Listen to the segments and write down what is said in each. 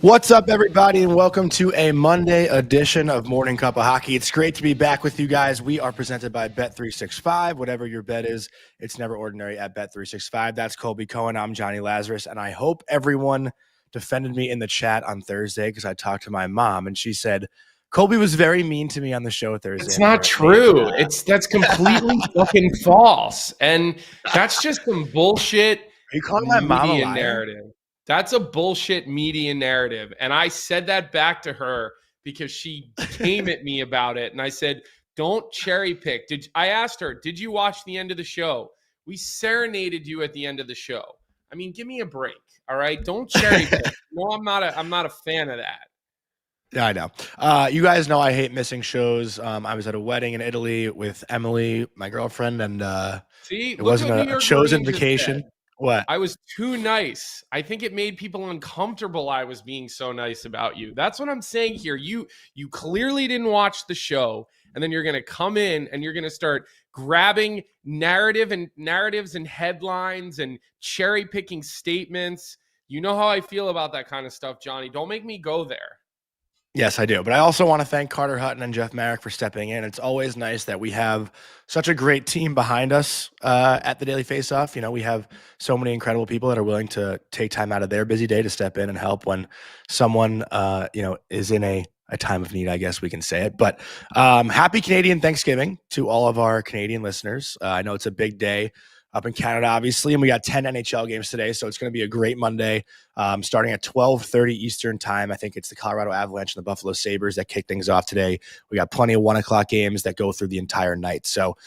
What's up, everybody, and welcome to a Monday edition of Morning Cuppa Hockey. It's great to be back with you guys. We are presented by Bet365. Whatever your bet is, it's never ordinary at Bet365. That's Colby Cohen. I'm Jonny Lazarus, and I hope everyone defended me in the chat on Thursday because I talked to my mom, and she said, Colby was very mean to me on the show Thursday. It's not true. That's completely fucking false. And that's just some bullshit Are you calling my mom a liar? narrative. That's a bullshit media narrative. And I said that back to her because she came at me about it. And I said, don't cherry pick. I asked her, did you watch the end of the show? We serenaded you at the end of the show. I mean, give me a break. All right. Don't cherry pick. No, I'm not a fan of that. Yeah, I know. You guys know I hate missing shows. I was at a wedding in Italy with Emily, my girlfriend, and it wasn't a chosen vacation. What? I was too nice. I think it made people uncomfortable. I was being so nice about you. That's what I'm saying here. You clearly didn't watch the show, and then you're going to come in and you're going to start grabbing narratives and headlines and cherry picking statements. You know how I feel about that kind of stuff, Johnny. Don't make me go there. Yes, I do. But I also want to thank Carter Hutton and Jeff Marek for stepping in. It's always nice that we have such a great team behind us at the Daily Faceoff. You know, we have so many incredible people that are willing to take time out of their busy day to step in and help when someone, is in a time of need, I guess we can say it. But happy Canadian Thanksgiving to all of our Canadian listeners. I know it's a big day up in Canada, obviously, and we got 10 NHL games today, so it's going to be a great Monday, starting at 12:30 Eastern time. I think it's the Colorado Avalanche and the Buffalo Sabres that kick things off today. We got plenty of 1 o'clock games that go through the entire night, so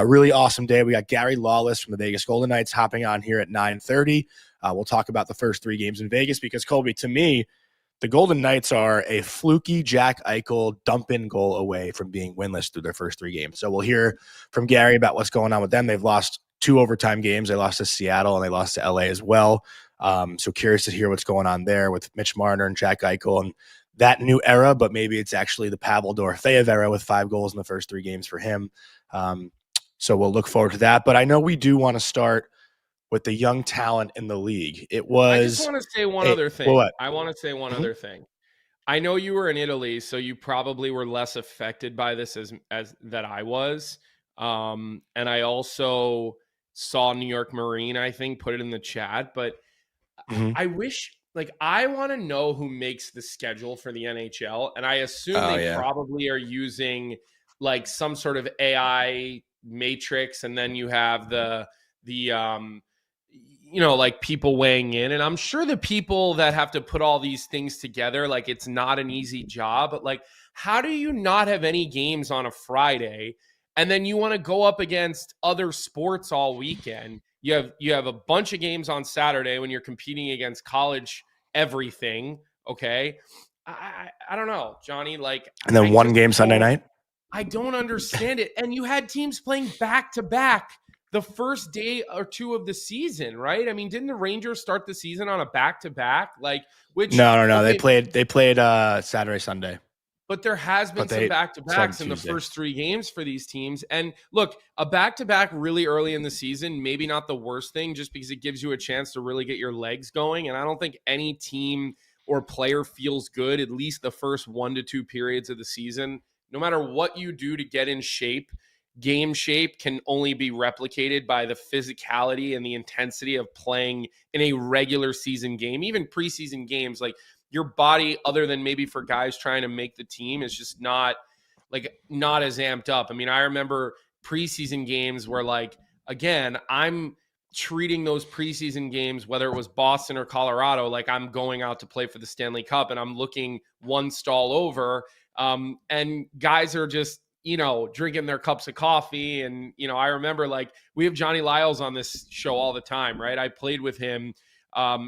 really awesome day. We got Gary Lawless from the Vegas Golden Knights hopping on here at 9:30. We'll talk about the first 3 games in Vegas because, Colby, to me, the Golden Knights are a fluky Jack Eichel dump-in goal away from being winless through their first 3 games. So we'll hear from Gary about what's going on with them. They've lost 2 overtime games. They lost to Seattle and they lost to LA as well. So curious to hear what's going on there with Mitch Marner and Jack Eichel and that new era, but maybe it's actually the Pavel Dorofeyev era with 5 goals in the first 3 games for him. So we'll look forward to that. But I know we do want to start with the young talent in the league. I just want to say one other thing. What? I want to say one other thing. I know you were in Italy, so you probably were less affected by this as that I was. And I also saw New York Marine, I think, put it in the chat. But I wish, I want to know who makes the schedule for the NHL. And I assume probably are using some sort of AI matrix. And then you have the people weighing in. And I'm sure the people that have to put all these things together, it's not an easy job. But how do you not have any games on a Friday? And then you want to go up against other sports all weekend. You have a bunch of games on Saturday when you're competing against college everything. Okay. I don't know, Johnny, and then one game Sunday night. I don't understand it. And you had teams playing back to back the first day or 2 of the season, right? I mean, didn't the Rangers start the season on a back to back? No. They played Saturday, Sunday. But there has been some back-to-backs in the first 3 games for these teams. And look, a back-to-back really early in the season, maybe not the worst thing just because it gives you a chance to really get your legs going. And I don't think any team or player feels good, at least the first 1 to 2 periods of the season. No matter what you do to get in shape, game shape can only be replicated by the physicality and the intensity of playing in a regular season game. Even preseason games, your body, other than maybe for guys trying to make the team, is just not as amped up. I mean, I remember preseason games where again, I'm treating those preseason games, whether it was Boston or Colorado, I'm going out to play for the Stanley Cup and I'm looking one stall over. And guys are just, drinking their cups of coffee. And, I remember we have Johnny Lyles on this show all the time, right? I played with him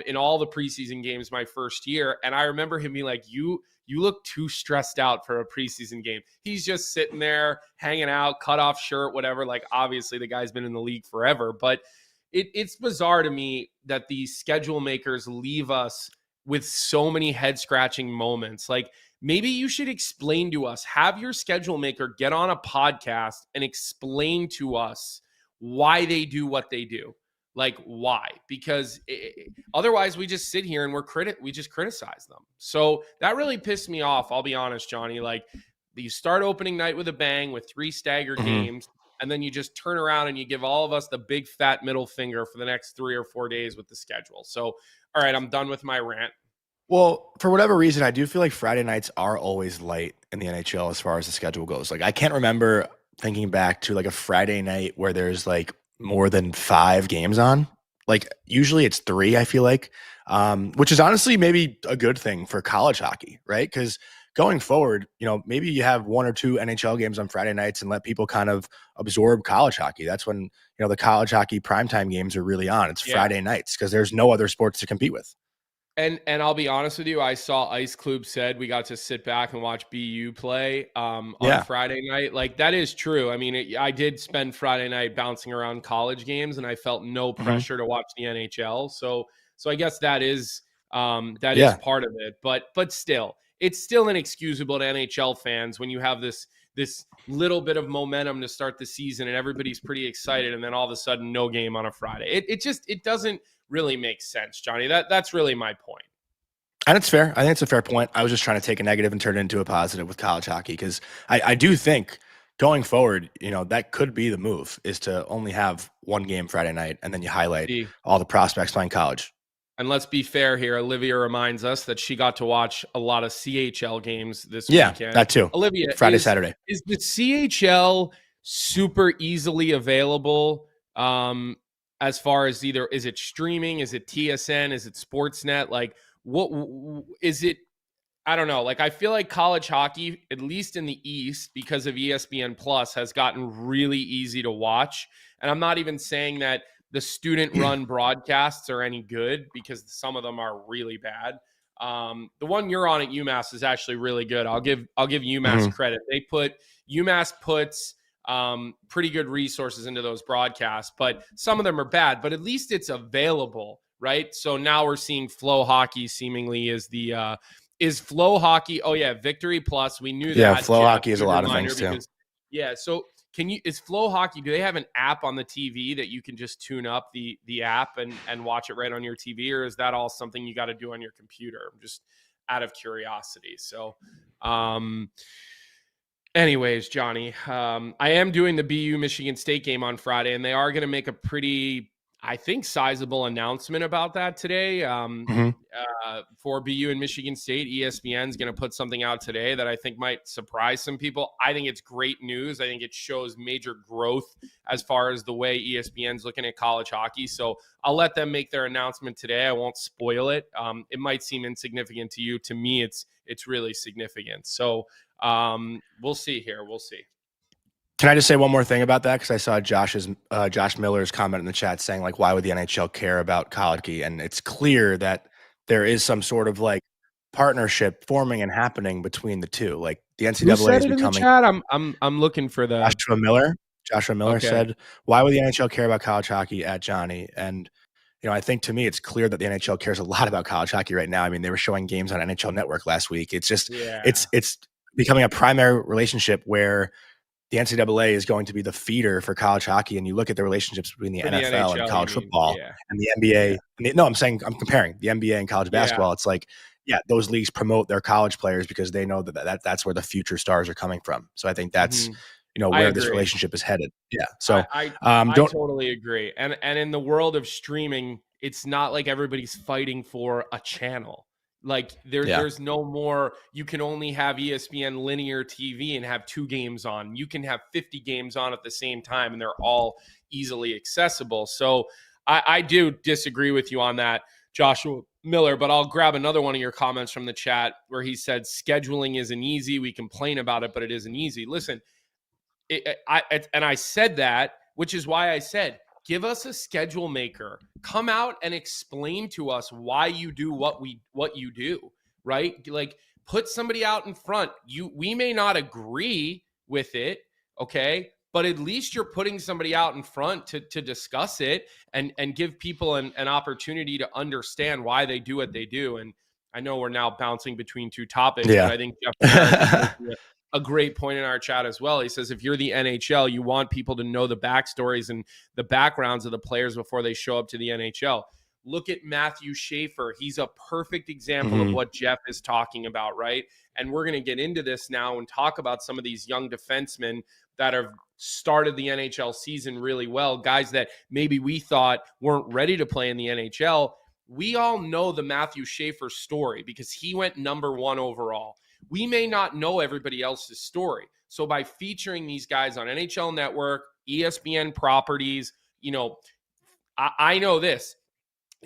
in all the preseason games my first year. And I remember him being like, you look too stressed out for a preseason game. He's just sitting there hanging out, cut off shirt, whatever. Obviously the guy's been in the league forever, but it's bizarre to me that these schedule makers leave us with so many head scratching moments. Maybe you should explain to us, have your schedule maker get on a podcast and explain to us why they do what they do. Like, why? Because otherwise we just sit here and we just criticize them. So that really pissed me off. I'll be honest, Johnny. Like, you start opening night with a bang with 3 staggered games, and then you just turn around and you give all of us the big fat middle finger for the next 3 or 4 days with the schedule. So, all right, I'm done with my rant. Well, for whatever reason, I do feel like Friday nights are always light in the NHL as far as the schedule goes. Like, I can't remember thinking back to like a Friday night where there's like more than 5 games on. Like, usually it's 3, I feel like, which is honestly maybe a good thing for college hockey, right? Because going forward, maybe you have 1 or 2 NHL games on Friday nights and let people kind of absorb college hockey. That's when, the college hockey primetime games are really on. It's Friday nights because there's no other sports to compete with. And I'll be honest with you, I saw Ice Club said we got to sit back and watch BU play on Friday night. Like, that is true. I mean, I did spend Friday night bouncing around college games, and I felt no pressure to watch the NHL. So I guess that is part of it. But still, it's still inexcusable to NHL fans when you have this little bit of momentum to start the season and everybody's pretty excited, and then all of a sudden no game on a Friday. It doesn't really makes sense, Johnny. That's really my point. And it's fair. I think it's a fair point. I was just trying to take a negative and turn it into a positive with college hockey, because I do think going forward, that could be the move, is to only have 1 game Friday night and then you highlight all the prospects playing college. And let's be fair here. Olivia reminds us that she got to watch a lot of CHL games this weekend. Yeah, that too. Olivia, Friday, Saturday. Is the CHL super easily available? As far as either, is it streaming? Is it TSN? Is it Sportsnet? Like, what is it? I don't know. Like, I feel like college hockey, at least in the East, because of ESPN Plus, has gotten really easy to watch. And I'm not even saying that the student-run broadcasts are any good, because some of them are really bad. The one you're on at UMass is actually really good. I'll give UMass credit. UMass puts pretty good resources into those broadcasts, but some of them are bad, but at least it's available, right? So now we're seeing Flow Hockey seemingly is Flow Hockey. Oh yeah, Victory Plus. We knew that. Yeah, Flow Hockey is a lot of things too. So is Flow Hockey, do they have an app on the TV that you can just tune up the app and watch it right on your TV, or is that all something you got to do on your computer? I'm just out of curiosity. So, anyways, Johnny, I am doing the BU Michigan State game on Friday, and they are going to make a pretty, I think, sizable announcement about that today. For BU and Michigan State, ESPN is going to put something out today that I think might surprise some people. I think it's great news. I think it shows major growth as far as the way ESPN's looking at college hockey. So I'll let them make their announcement today. I won't spoil it. It might seem insignificant to you. To me, it's really significant. So we'll see here. We'll see. Can I just say one more thing about that? Because I saw Josh Miller's comment in the chat saying, like, why would the NHL care about college hockey? And it's clear that there is some sort of like partnership forming and happening between the two. Like, the NCAA Who said is it becoming. In the chat? I'm looking for the Joshua Miller said, why would the NHL care about college hockey at Johnny? And I think, to me, it's clear that the NHL cares a lot about college hockey right now. I mean, they were showing games on NHL Network last week. It's just it's becoming a primary relationship where the NCAA is going to be the feeder for college hockey. And you look at the relationships between the NFL and college football and the NBA. I'm comparing the NBA and college basketball. It's like, those leagues promote their college players because they know that's where the future stars are coming from. So I think that's, where this relationship is headed. Yeah. So I totally agree. And in the world of streaming, it's not like everybody's fighting for a channel. Like, there's no more, you can only have ESPN linear TV and have 2 games on. You can have 50 games on at the same time, and they're all easily accessible. So I do disagree with you on that, Joshua Miller, but I'll grab another one of your comments from the chat where he said, scheduling isn't easy. We complain about it, but it isn't easy. Listen, I said that, which is why I said, give us a schedule maker. Come out and explain to us why you do what you do, right? Like, put somebody out in front. We may not agree with it, okay? But at least you're putting somebody out in front to discuss it and give people an opportunity to understand why they do what they do. And I know we're now bouncing between 2 topics, but I think Jeff Merrick is making a great point in our chat as well. He says, if you're the NHL, you want people to know the backstories and the backgrounds of the players before they show up to the NHL. Look at Matthew Schaefer. He's a perfect example of what Jeff is talking about, right? And we're going to get into this now and talk about some of these young defensemen that have started the NHL season really well, guys that maybe we thought weren't ready to play in the NHL. We all know the Matthew Schaefer story because he went number 1 overall. We may not know everybody else's story. So by featuring these guys on NHL Network, ESPN properties, I know this.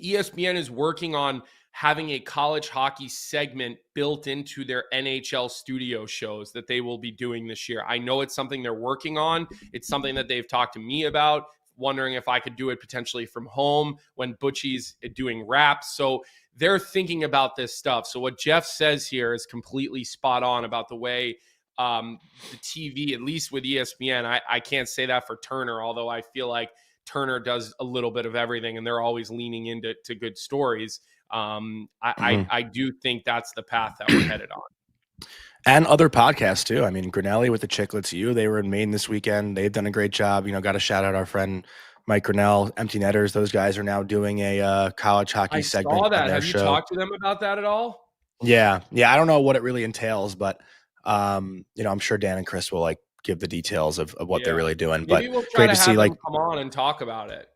ESPN is working on having a college hockey segment built into their NHL studio shows that they will be doing this year. I know it's something they're working on. It's something that they've talked to me about, wondering if I could do it potentially from home when Butchie's doing raps. So they're thinking about this stuff. So what Jeff says here is completely spot on about the way the TV, at least with ESPN, I can't say that for Turner, although I feel like Turner does a little bit of everything and they're always leaning into good stories. I do think that's the path that we're headed on. And other podcasts too. I mean, Grinnelli with the Chicklets they were in Maine this weekend. They've done a great job. Got to shout out our friend Mike Grinnell, Empty Netters. Those guys are now doing a college hockey segment. I saw that. On their Have show. You talked to them about that at all? Yeah. I don't know what it really entails, but I'm sure Dan and Chris will give the details of what they're really doing. Maybe but we'll try great to see them come on and talk about it.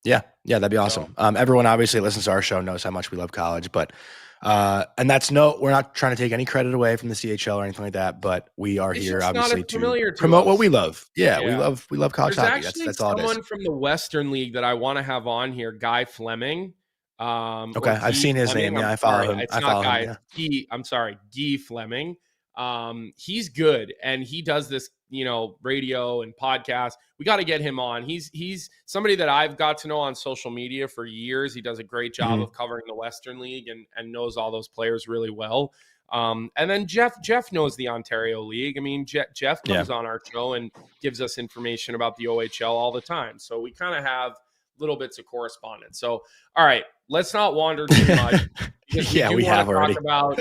Yeah, that'd be awesome. Everyone obviously listens to our show knows how much we love college, but and we're not trying to take any credit away from the CHL or anything like that, but we are here obviously to promote what we love. Yeah, we love college hockey. That's all it is. Someone from the Western League that I want to have on here, Guy Fleming. Okay, I've seen his name. Yeah, I follow him. It's not Guy. I'm sorry, Guy Fleming. He's good, and he does this, radio and podcast. We got to get him on. He's somebody that I've got to know on social media for years. He does a great job of covering the Western League and knows all those players really well. And then Jeff knows the Ontario League. I mean, Jeff comes on our show and gives us information about the OHL all the time. So we kind of have little bits of correspondence. So, all right, let's not wander too much. We have already. Talk about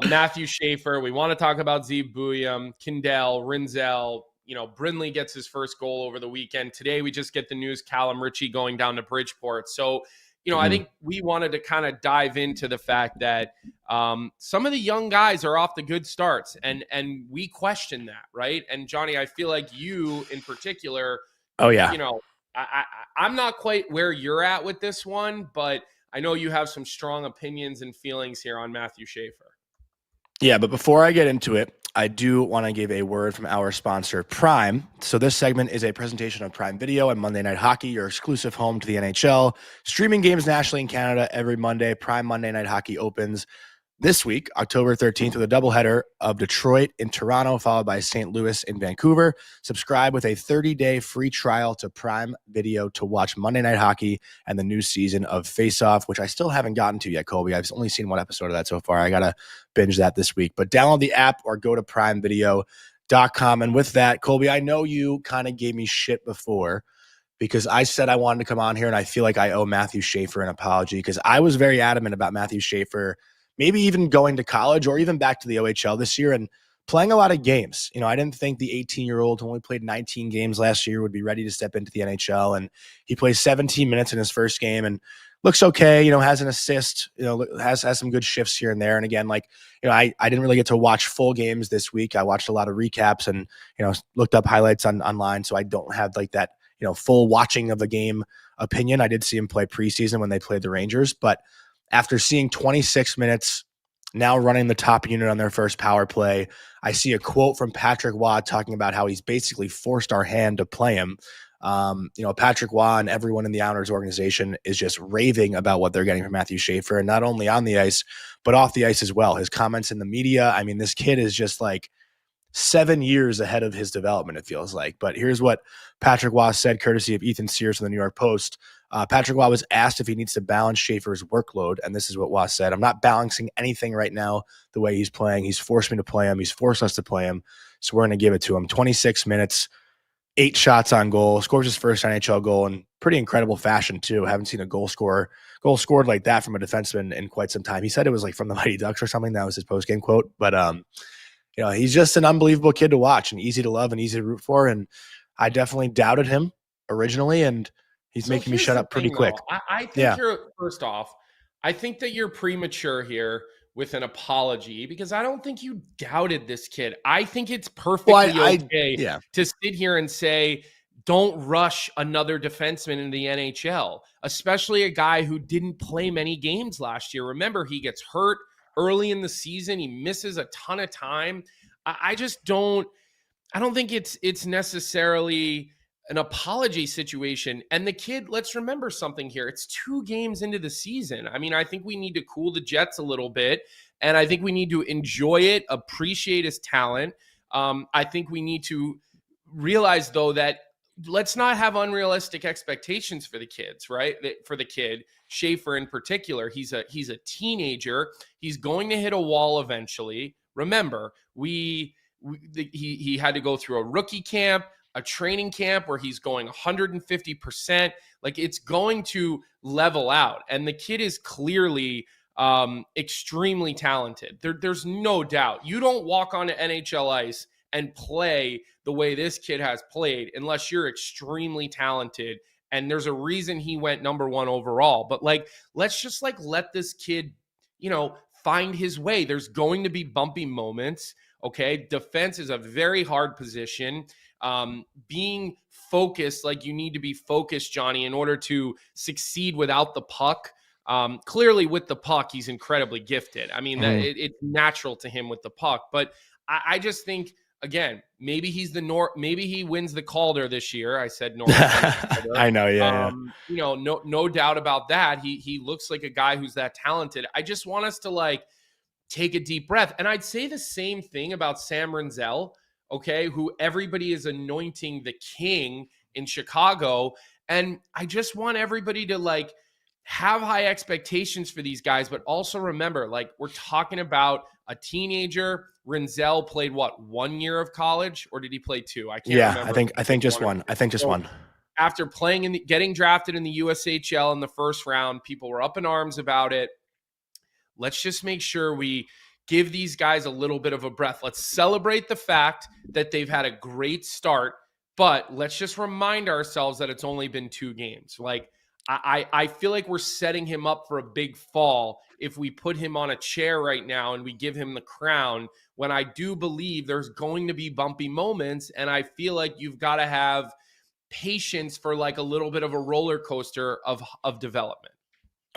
Matthew Schaefer. We want to talk about Zeeb Buyam, Kindell, Rinzel. Brindley gets his first goal over the weekend. Today, we just get the news Callum Ritchie going down to Bridgeport. So, I think we wanted to kind of dive into the fact that some of the young guys are off to good starts, and we question that, right? And Johnny, I feel like you in particular. Oh yeah. I'm not quite where you're at with this one, but I know you have some strong opinions and feelings here on Matthew Schaefer. Yeah, but before I get into it, I do want to give a word from our sponsor, Prime. So this segment is a presentation of Prime Video and Monday Night Hockey, your exclusive home to the NHL. Streaming games nationally in Canada every Monday. Prime Monday Night Hockey opens this week, October 13th, with a doubleheader of Detroit in Toronto, followed by St. Louis in Vancouver. Subscribe with a 30-day free trial to Prime Video to watch Monday Night Hockey and the new season of Face Off, which I still haven't gotten to yet, Colby. I've only seen one episode of that so far. I got to binge that this week. But download the app or go to primevideo.com. And with that, Colby, I know you kind of gave me shit before because I said I wanted to come on here, and I feel like I owe Matthew Schaefer an apology because I was very adamant about Matthew Schaefer maybe even going to college or even back to the OHL this year and playing a lot of games. I didn't think the 18-year-old who only played 19 games last year would be ready to step into the NHL. And he plays 17 minutes in his first game and looks okay, has an assist, has some good shifts here and there. And again, I didn't really get to watch full games this week. I watched a lot of recaps and, looked up highlights online. So I don't have that, full watching of the game opinion. I did see him play preseason when they played the Rangers, but after seeing 26 minutes, now running the top unit on their first power play, I see a quote from Patrick Waugh talking about how he's basically forced our hand to play him. Patrick Waugh and everyone in the Islanders organization is just raving about what they're getting from Matthew Schaefer, and not only on the ice, but off the ice as well. His comments in the media, I mean, this kid is just 7 years ahead of his development, it feels like. But here's what Patrick Waugh said, courtesy of Ethan Sears from the New York Post. Patrick Waugh was asked if he needs to balance Schaefer's workload, and this is what Waugh said. I'm not balancing anything right now the way he's playing. He's forced me to play him. He's forced us to play him, so we're going to give it to him. 26 minutes, 8 shots on goal, scores his first NHL goal in pretty incredible fashion, too. Haven't seen a goal scored like that from a defenseman in quite some time. He said it was from the Mighty Ducks or something. That was his post-game quote. But he's just an unbelievable kid to watch and easy to love and easy to root for. And I definitely doubted him originally, and he's making me shut up pretty quick. I think first off, I think that you're premature here with an apology, because I don't think you doubted this kid. I think it's perfectly okay to sit here and say, don't rush another defenseman in the NHL, especially a guy who didn't play many games last year. Remember, he gets hurt early in the season. He misses a ton of time. I don't think it's necessarily an apology situation. And the kid, let's remember something here. It's 2 games into the season. I mean, I think we need to cool the jets a little bit. And I think we need to enjoy it, appreciate his talent. I think we need to realize, though, that let's not have unrealistic expectations for the kids, right? For the kid, Schaefer in particular, he's a teenager. He's going to hit a wall eventually. Remember, he had to go through a rookie camp, a training camp where he's going 150%. Like, it's going to level out. And the kid is clearly extremely talented. There's no doubt. You don't walk onto NHL ice and play the way this kid has played unless you're extremely talented. And there's a reason he went number 1 overall. But let's just let this kid, find his way. There's going to be bumpy moments. Okay. Defense is a very hard position. Being focused, you need to be focused, Johnny, in order to succeed without the puck. Clearly with the puck, he's incredibly gifted. I mean, it's natural to him with the puck, but I just think, again, maybe maybe he wins the Calder this year. I said North. I know, yeah. No doubt about that. He looks like a guy who's that talented. I just want us to take a deep breath. And I'd say the same thing about Sam Rinzel, okay, who everybody is anointing the king in Chicago. And I just want everybody to have high expectations for these guys, but also remember, we're talking about a teenager. Rinzel played 1 year of college, or did he play 2? I can't remember. I think just one. I think just one. After playing getting drafted in the USHL in the first round, people were up in arms about it. Let's just make sure we give these guys a little bit of a breath. Let's celebrate the fact that they've had a great start, but let's just remind ourselves that it's only been 2 games. I feel like we're setting him up for a big fall if we put him on a chair right now and we give him the crown, when I do believe there's going to be bumpy moments. And I feel like you've got to have patience for a little bit of a roller coaster of development.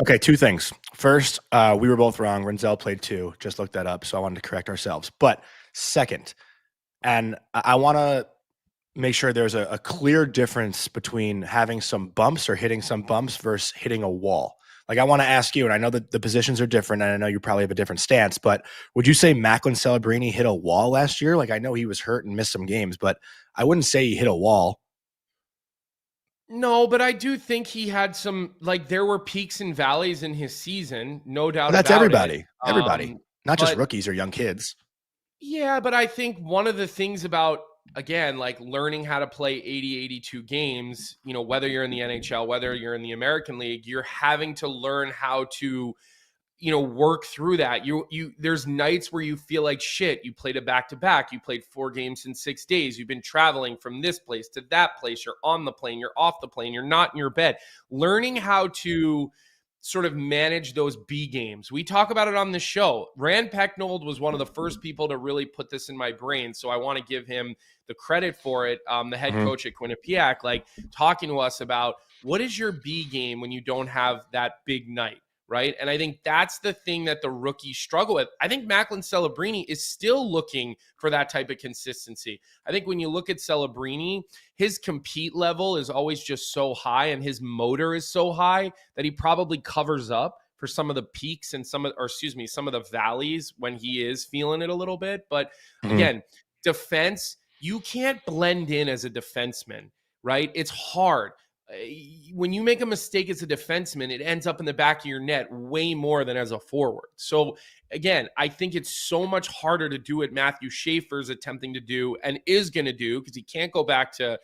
Okay, 2 things. First, we were both wrong. Rinzel played 2. Just looked that up, so I wanted to correct ourselves. But second, and I want to make sure there's a clear difference between having some bumps or hitting some bumps versus hitting a wall. I want to ask you, and I know that the positions are different, and I know you probably have a different stance, but would you say Macklin Celebrini hit a wall last year? I know he was hurt and missed some games, but I wouldn't say he hit a wall. No, but I do think he had some, there were peaks and valleys in his season, no doubt that's about everybody. It. Everybody. Not just rookies or young kids. Yeah, but I think one of the things about, again, learning how to play 80, 82 games, whether you're in the NHL, whether you're in the American League, you're having to learn how to, work through that. There's nights where you feel like shit. You played a back-to-back. You played 4 games in 6 days. You've been traveling from this place to that place. You're on the plane. You're off the plane. You're not in your bed. Learning how to sort of manage those B games. We talk about it on the show. Rand Pecknold was one of the first people to really put this in my brain, so I want to give him the credit for it. The head coach at Quinnipiac, talking to us about what is your B game when you don't have that big night, right? And I think that's the thing that the rookies struggle with. I think Macklin Celebrini is still looking for that type of consistency. I think when you look at Celebrini, his compete level is always just so high, and his motor is so high that he probably covers up for some of the peaks and some of the valleys when he is feeling it a little bit. But again, defense, you can't blend in as a defenseman, right? It's hard. When you make a mistake as a defenseman, it ends up in the back of your net way more than as a forward. So again, I think it's so much harder to do what Matthew Schaefer's attempting to do and is going to do, because he can't go back to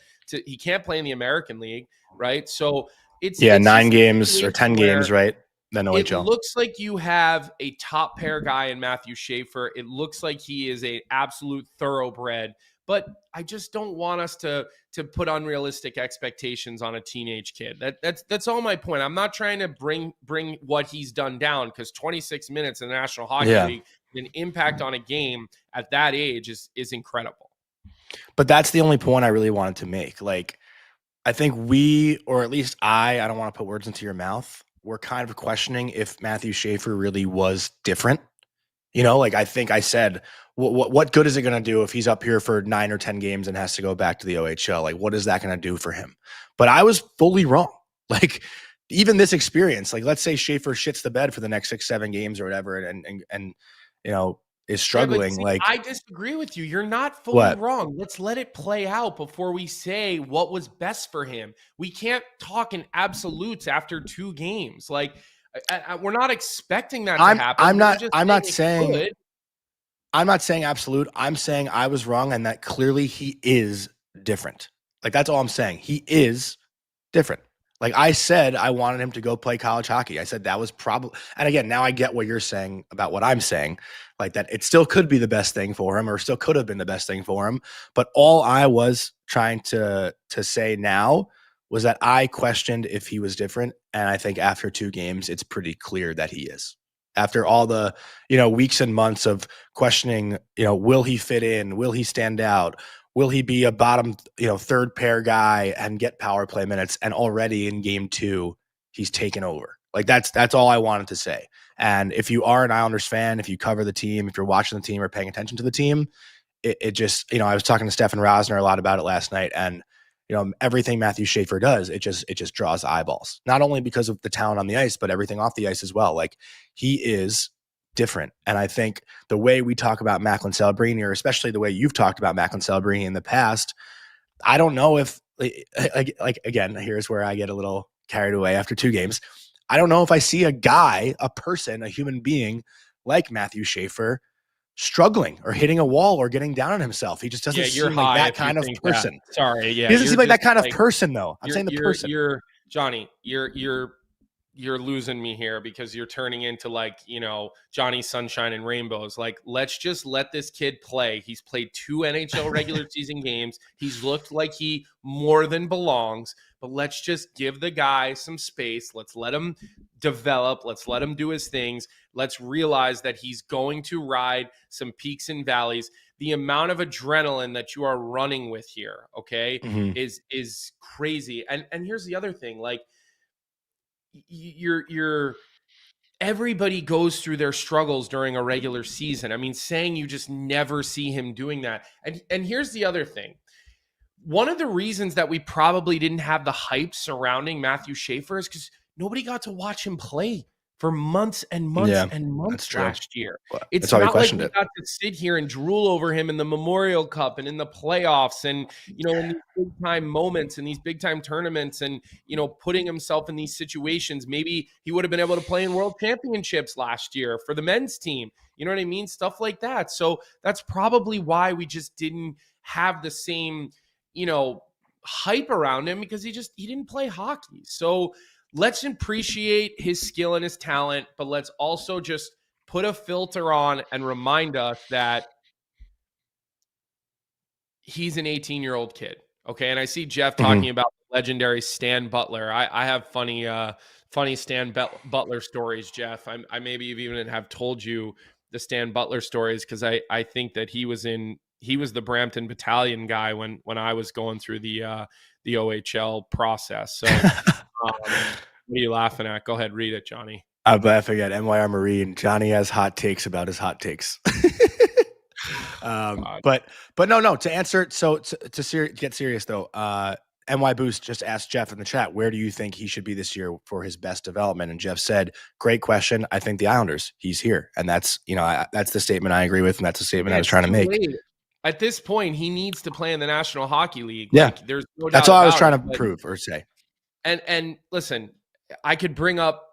he can't play in the American League, right? So it's 9 games or 10 games, right? than It OHL. looks like you have a top pair guy in Matthew Schaefer. It looks like he is an absolute thoroughbred, but I just don't want us to put unrealistic expectations on a teenage kid. That's all my point. I'm not trying to bring what he's done down, because 26 minutes in the National Hockey League, an impact on a game at that age is incredible. But that's the only point I really wanted to make. Like, I think we, or at least I don't want to put words into your mouth, we're kind of questioning if Matthew Schaefer really was different. You know, like I think I said, what good is it going to do if he's up here for 9 or 10 games and has to go back to the OHL? Like, what is that going to do for him? But I was fully wrong. Like, even this experience, like, let's say Schaefer shits the bed for the next 6-7 games or whatever, and you know, is struggling. See, like, I disagree with you. You're not fully wrong. Let's let it play out before we say what was best for him. We can't talk in absolutes after 2 games. Like, we're not expecting that to happen. I'm not saying absolute. I'm saying I was wrong, and that clearly he is different. Like, that's all I'm saying. He is different. Like I said, I wanted him to go play college hockey. I said that was probably, and again, now I get what you're saying about what I'm saying, like that it still could be the best thing for him, or still could have been the best thing for him. But all I was trying to say now was that I questioned if he was different. And I think after 2 games, it's pretty clear that he is. After all the, weeks and months of questioning, will he fit in? Will he stand out? Will he be a bottom, 3rd pair guy and get power play minutes? And already in game 2, he's taken over. Like that's all I wanted to say. And if you are an Islanders fan, if you cover the team, if you're watching the team or paying attention to the team, it just, I was talking to Stefan Rosner a lot about it last night, and everything Matthew Schaefer does, it just draws eyeballs. Not only because of the talent on the ice, but everything off the ice as well. Like, he is different. And I think the way we talk about Macklin Celebrini, or especially the way you've talked about Macklin Celebrini in the past, I don't know if, like again, here's where I get a little carried away after 2 games. I don't know if I see a guy, a person, a human being like Matthew Schaefer struggling or hitting a wall or getting down on himself. He just doesn't seem like that kind of person. That. Sorry, yeah. He doesn't seem like that kind of person, though. I'm saying the person. Johnny, you're losing me here, because you're turning into Johnny Sunshine and Rainbows. Like, let's just let this kid play. He's played 2 NHL regular season games. He's looked like he more than belongs, but let's just give the guy some space. Let's let him develop. Let's let him do his things. Let's realize that he's going to ride some peaks and valleys. The amount of adrenaline that you are running with here, okay, is crazy. And here's the other thing, like, you're everybody goes through their struggles during a regular season. I mean, saying you just never see him doing that. And here's the other thing. One of the reasons that we probably didn't have the hype surrounding Matthew Schaefer is because nobody got to watch him play for months and months and months last year. It's not like we got to sit here and drool over him in the Memorial Cup and in the playoffs and, in these big time moments and these big time tournaments and, putting himself in these situations. Maybe he would have been able to play in world championships last year for the men's team. You know what I mean? Stuff like that. So that's probably why we just didn't have the same, hype around him, because he didn't play hockey. So let's appreciate his skill and his talent, but let's also just put a filter on and remind us that he's an 18-year-old kid. Okay. And I see Jeff talking about legendary Stan Butler. I have funny Stan Butler stories, Jeff. I maybe even have told you the Stan Butler stories, because I think that he was the Brampton Battalion guy when I was going through the OHL process. So what are you laughing at? Go ahead, read it, Johnny. I'm laughing at NYR Marine. Johnny has hot takes about his hot takes. But no, to answer it, so to get serious though, NY Boost just asked Jeff in the chat, where do you think he should be this year for his best development? And Jeff said, great question. I think the Islanders. He's here. And that's, that's the statement I agree with, and that's the statement I was trying to make. At this point, he needs to play in the National Hockey League. Yeah. Like, there's no doubt. That's all I was trying to prove or say. And listen, I could bring up,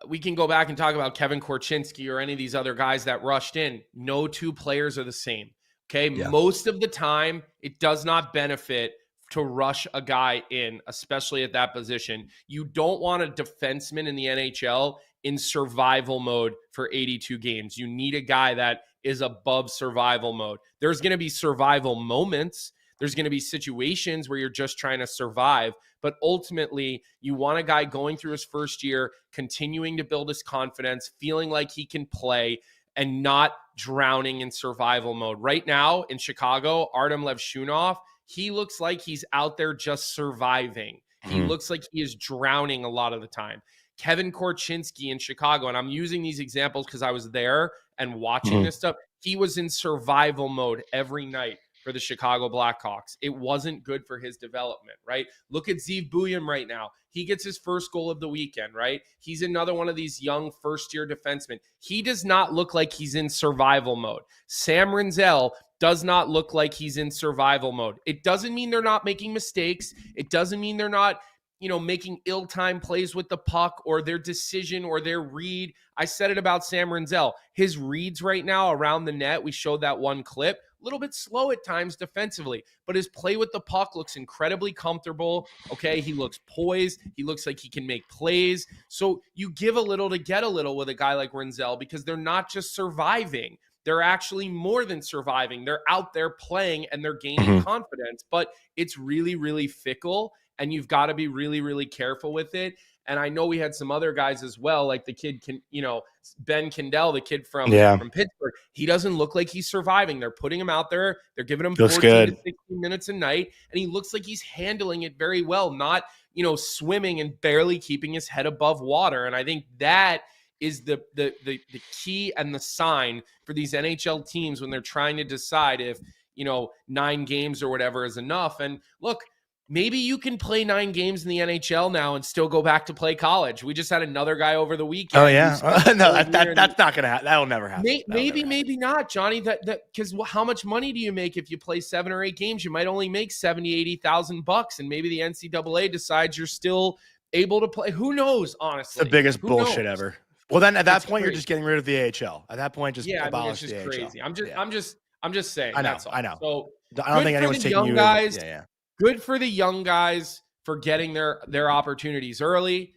we can go back and talk about Kevin Korchinski or any of these other guys that rushed in. No 2 players are the same. Okay. Yeah. Most of the time, it does not benefit to rush a guy in, especially at that position. You don't want a defenseman in the NHL in survival mode for 82 games. You need a guy that is above survival mode. There's going to be survival moments. There's going to be situations where you're just trying to survive. But ultimately, you want a guy going through his first year, continuing to build his confidence, feeling like he can play, and not drowning in survival mode. Right now in Chicago, Artem Levshunov, he looks like he's out there just surviving. He looks like he is drowning a lot of the time. Kevin Korchinski in Chicago, and I'm using these examples because I was there and watching this stuff, he was in survival mode every night for the Chicago Blackhawks. It wasn't good for his development, right? Look at Zeev Buium right now. He gets his first goal of the weekend, right? He's another one of these young first-year defensemen. He does not look like he's in survival mode. Sam Rinzel does not look like he's in survival mode. It doesn't mean they're not making mistakes. It doesn't mean they're not, making ill-timed plays with the puck or their decision or their read. I said it about Sam Rinzel. His reads right now around the net, we showed that one clip, a little bit slow at times defensively, but his play with the puck looks incredibly comfortable. Okay, he looks poised. He looks like he can make plays. So you give a little to get a little with a guy like Rinzel because they're not just surviving. They're actually more than surviving. They're out there playing and they're gaining confidence, but it's really, really fickle. And you've got to be really, really careful with it. And I know we had some other guys as well, like the kid, Ben Kendall, the kid from Pittsburgh. He doesn't look like he's surviving. They're putting him out there. They're giving him 14 to 16 minutes a night. And he looks like he's handling it very well, not, swimming and barely keeping his head above water. And I think that is the key and the sign for these NHL teams when they're trying to decide if, 9 games or whatever is enough. And look, maybe you can play 9 games in the NHL now and still go back to play college. We just had another guy over the weekend. Oh yeah, no, that's not gonna happen. That'll never happen. Maybe not, Johnny. That because how much money do you make if you play 7 or 8 games? You might only make $70,000-$80,000, and maybe the NCAA decides you're still able to play. Who knows? Honestly, it's the biggest bullshit ever. Well, then at that point, you're just getting rid of the AHL. At that point, just abolish the AHL. Crazy. I'm just saying. I know. That's all. I know. So I don't think anyone's taking you. Guys, good for the young guys for getting their opportunities early.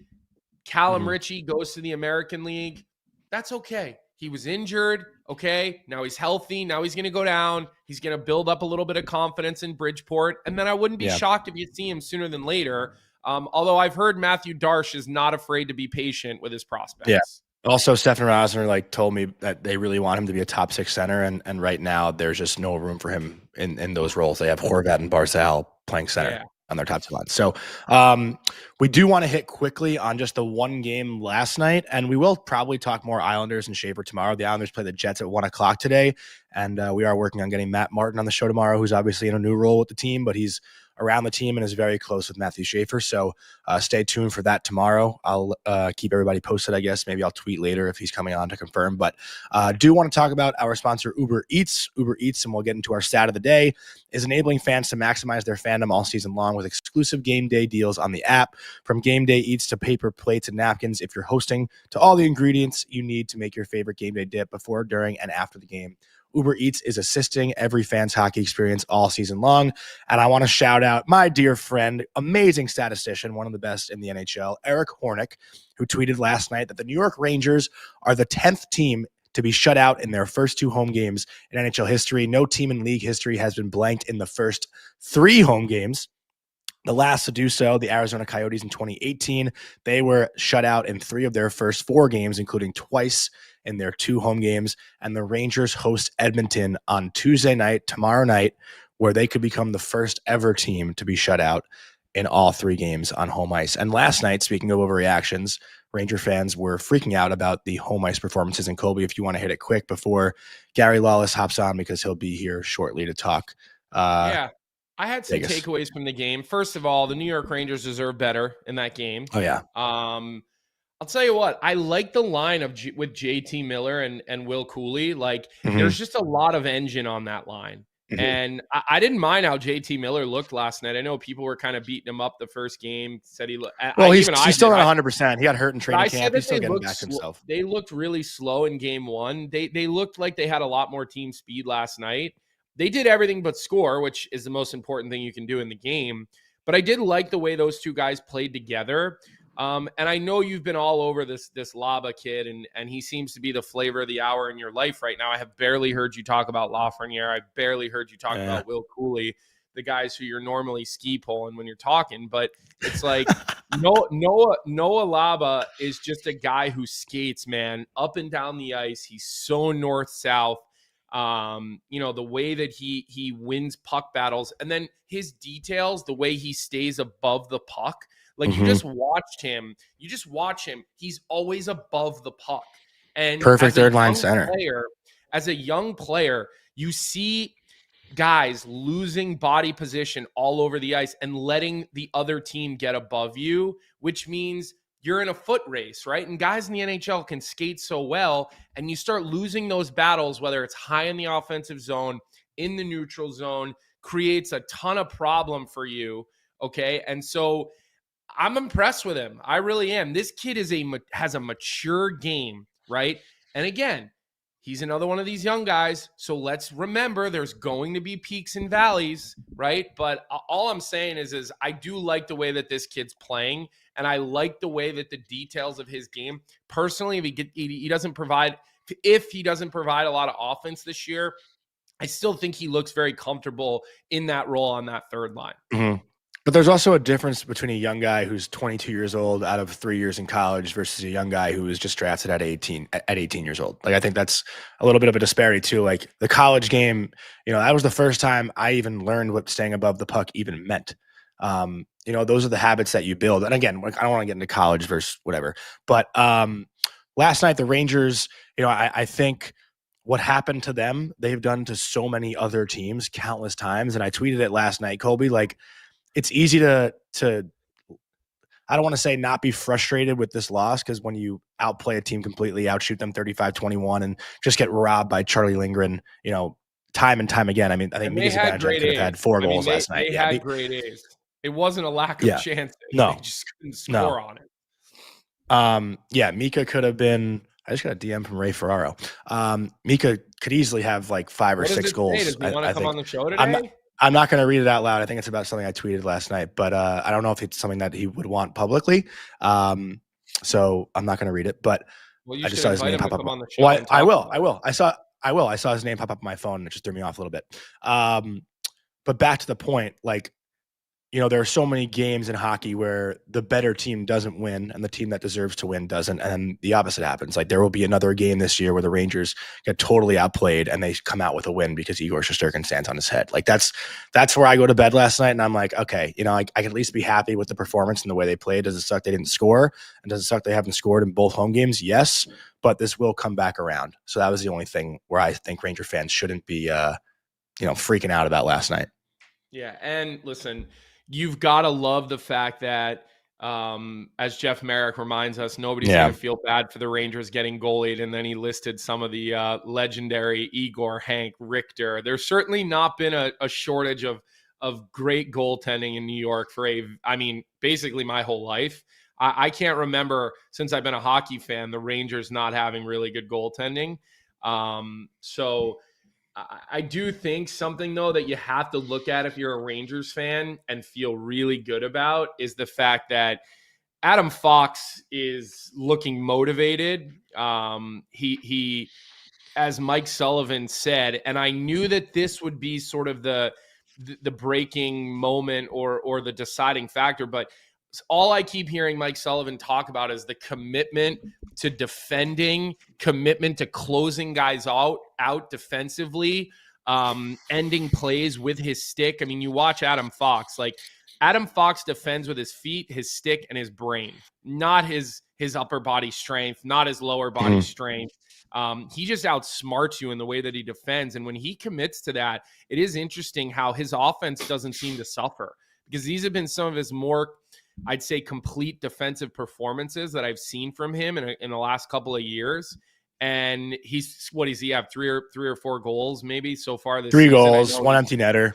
Callum Ritchie goes to the American League. That's okay. He was injured. Okay. Now he's healthy. Now he's going to go down. He's going to build up a little bit of confidence in Bridgeport. And then I wouldn't be shocked if you see him sooner than later. Although I've heard Matthew Darsh is not afraid to be patient with his prospects. Yeah. Also, Stefan Rosner told me that they really want him to be a top 6 center, and right now there's just no room for him in those roles. They have Horvat and Barzal playing center on their top 2 lines. So we do want to hit quickly on just the one game last night, and we will probably talk more Islanders and Schaefer tomorrow. The Islanders play the Jets at 1:00 today, and we are working on getting Matt Martin on the show tomorrow, who's obviously in a new role with the team, but he's around the team and is very close with Matthew Schaefer. So stay tuned for that tomorrow. I'll keep everybody posted, I guess. Maybe I'll tweet later if he's coming on to confirm. But do want to talk about our sponsor, Uber Eats. Uber Eats, and we'll get into our stat of the day, is enabling fans to maximize their fandom all season long with exclusive game day deals on the app. From game day eats to paper plates and napkins, if you're hosting, to all the ingredients you need to make your favorite game day dip before, during, and after the game. Uber Eats is assisting every fan's hockey experience all season long. And I want to shout out my dear friend, amazing statistician, one of the best in the NHL, Eric Hornick, who tweeted last night that the New York Rangers are the 10th team to be shut out in their first 2 home games in NHL history. No team in league history has been blanked in the first 3 home games. The last to do so, the Arizona Coyotes in 2018, they were shut out in 3 of their first 4 games, including twice in their 2 home games. And the Rangers host Edmonton on Tuesday night, tomorrow night, where they could become the first ever team to be shut out in all 3 games on home ice. And last night, speaking of overreactions, Ranger fans were freaking out about the home ice performances. And Colby, if you want to hit it quick before Gary Lawless hops on, because he'll be here shortly to talk. I had some takeaways from the game. First of all, the New York Rangers deserve better in that game. Oh, yeah. I'll tell you what, I like the line with JT Miller and Will Cooley. There's just a lot of engine on that line. And I didn't mind how JT Miller looked last night. I know people were kind of beating him up the first game. Said he looked. Well, he's still not 100%. He got hurt in training camp. He's still getting back to himself. They looked really slow in game 1. They looked like they had a lot more team speed last night. They did everything but score, which is the most important thing you can do in the game. But I did like the way those 2 guys played together. And I know you've been all over this Laba kid, and he seems to be the flavor of the hour in your life right now. I have barely heard you talk about Lafreniere. I've barely heard you talk about Will Cooley, the guys who you're normally ski pulling when you're talking. But it's like Noah Laba is just a guy who skates, man, up and down the ice. He's so north-south. The way that he wins puck battles, and then his details, the way he stays above the puck. Like you just watch him. He's always above the puck. And perfect third line center. As a young player, you see guys losing body position all over the ice and letting the other team get above you, which means you're in a foot race, right? And guys in the NHL can skate so well, and you start losing those battles, whether it's high in the offensive zone, in the neutral zone, creates a ton of problem for you, okay? And so I'm impressed with him. I really am. This kid has a mature game, right? And again, he's another one of these young guys. So let's remember there's going to be peaks and valleys, right? But all I'm saying is I do like the way that this kid's playing, and I like the way that the details of his game. Personally, if he doesn't provide a lot of offense this year, I still think he looks very comfortable in that role on that third line. Mm-hmm. But there's also a difference between a young guy who's 22 years old out of 3 years in college versus a young guy who was just drafted at 18 years old. Like, I think that's a little bit of a disparity too. Like the college game, that was the first time I even learned what staying above the puck even meant. Those are the habits that you build. And again, I don't want to get into college versus whatever, but last night, the Rangers, I think what happened to them, they've done to so many other teams countless times. And I tweeted it last night, Colby, like, it's easy to I don't want to say not be frustrated with this loss, because when you outplay a team completely, outshoot them 35-21 and just get robbed by Charlie Lindgren, time and time again. I mean, I think Mika Zibanejad could have had 4 goals last night. They had great A's. It wasn't a lack of chances. No. They just couldn't score on it. Mika could have been – I just got a DM from Ray Ferraro. Mika could easily have like 5 or 6 goals. Does he want to come on the show today? I'm not going to read it out loud. I think it's about something I tweeted last night, but I don't know if it's something that he would want publicly. So I'm not going to read it, but I just saw his name pop up. Well, I will. I saw his name pop up on my phone, and it just threw me off a little bit. But back to the point, like, there are so many games in hockey where the better team doesn't win and the team that deserves to win doesn't. And the opposite happens. Like, there will be another game this year where the Rangers get totally outplayed and they come out with a win because Igor Shesterkin stands on his head. Like, that's where I go to bed last night. And I'm like, okay, I can at least be happy with the performance and the way they played. Does it suck they didn't score? And does it suck they haven't scored in both home games? Yes, but this will come back around. So that was the only thing where I think Ranger fans shouldn't be, freaking out about last night. Yeah. And listen, you've got to love the fact that, as Jeff Merrick reminds us, nobody's going to feel bad for the Rangers getting goalied. And then he listed some of the legendary Igor, Hank, Richter. There's certainly not been a shortage of great goaltending in New York for basically my whole life. I can't remember, since I've been a hockey fan, the Rangers not having really good goaltending. So I do think something, though, that you have to look at if you're a Rangers fan and feel really good about is the fact that Adam Fox is looking motivated. He, as Mike Sullivan said, and I knew that this would be sort of the breaking moment or the deciding factor, but all I keep hearing Mike Sullivan talk about is the commitment to defending, commitment to closing guys out defensively, ending plays with his stick. I mean, you watch Adam Fox. Like, Adam Fox defends with his feet, his stick, and his brain, not his upper body strength, not his lower body strength. He just outsmarts you in the way that he defends. And when he commits to that, it is interesting how his offense doesn't seem to suffer, because these have been some of his more, I'd say, complete defensive performances that I've seen from him in the last couple of years. And what does he have? Three or four goals maybe so far this season? 3 goals, 1 empty netter.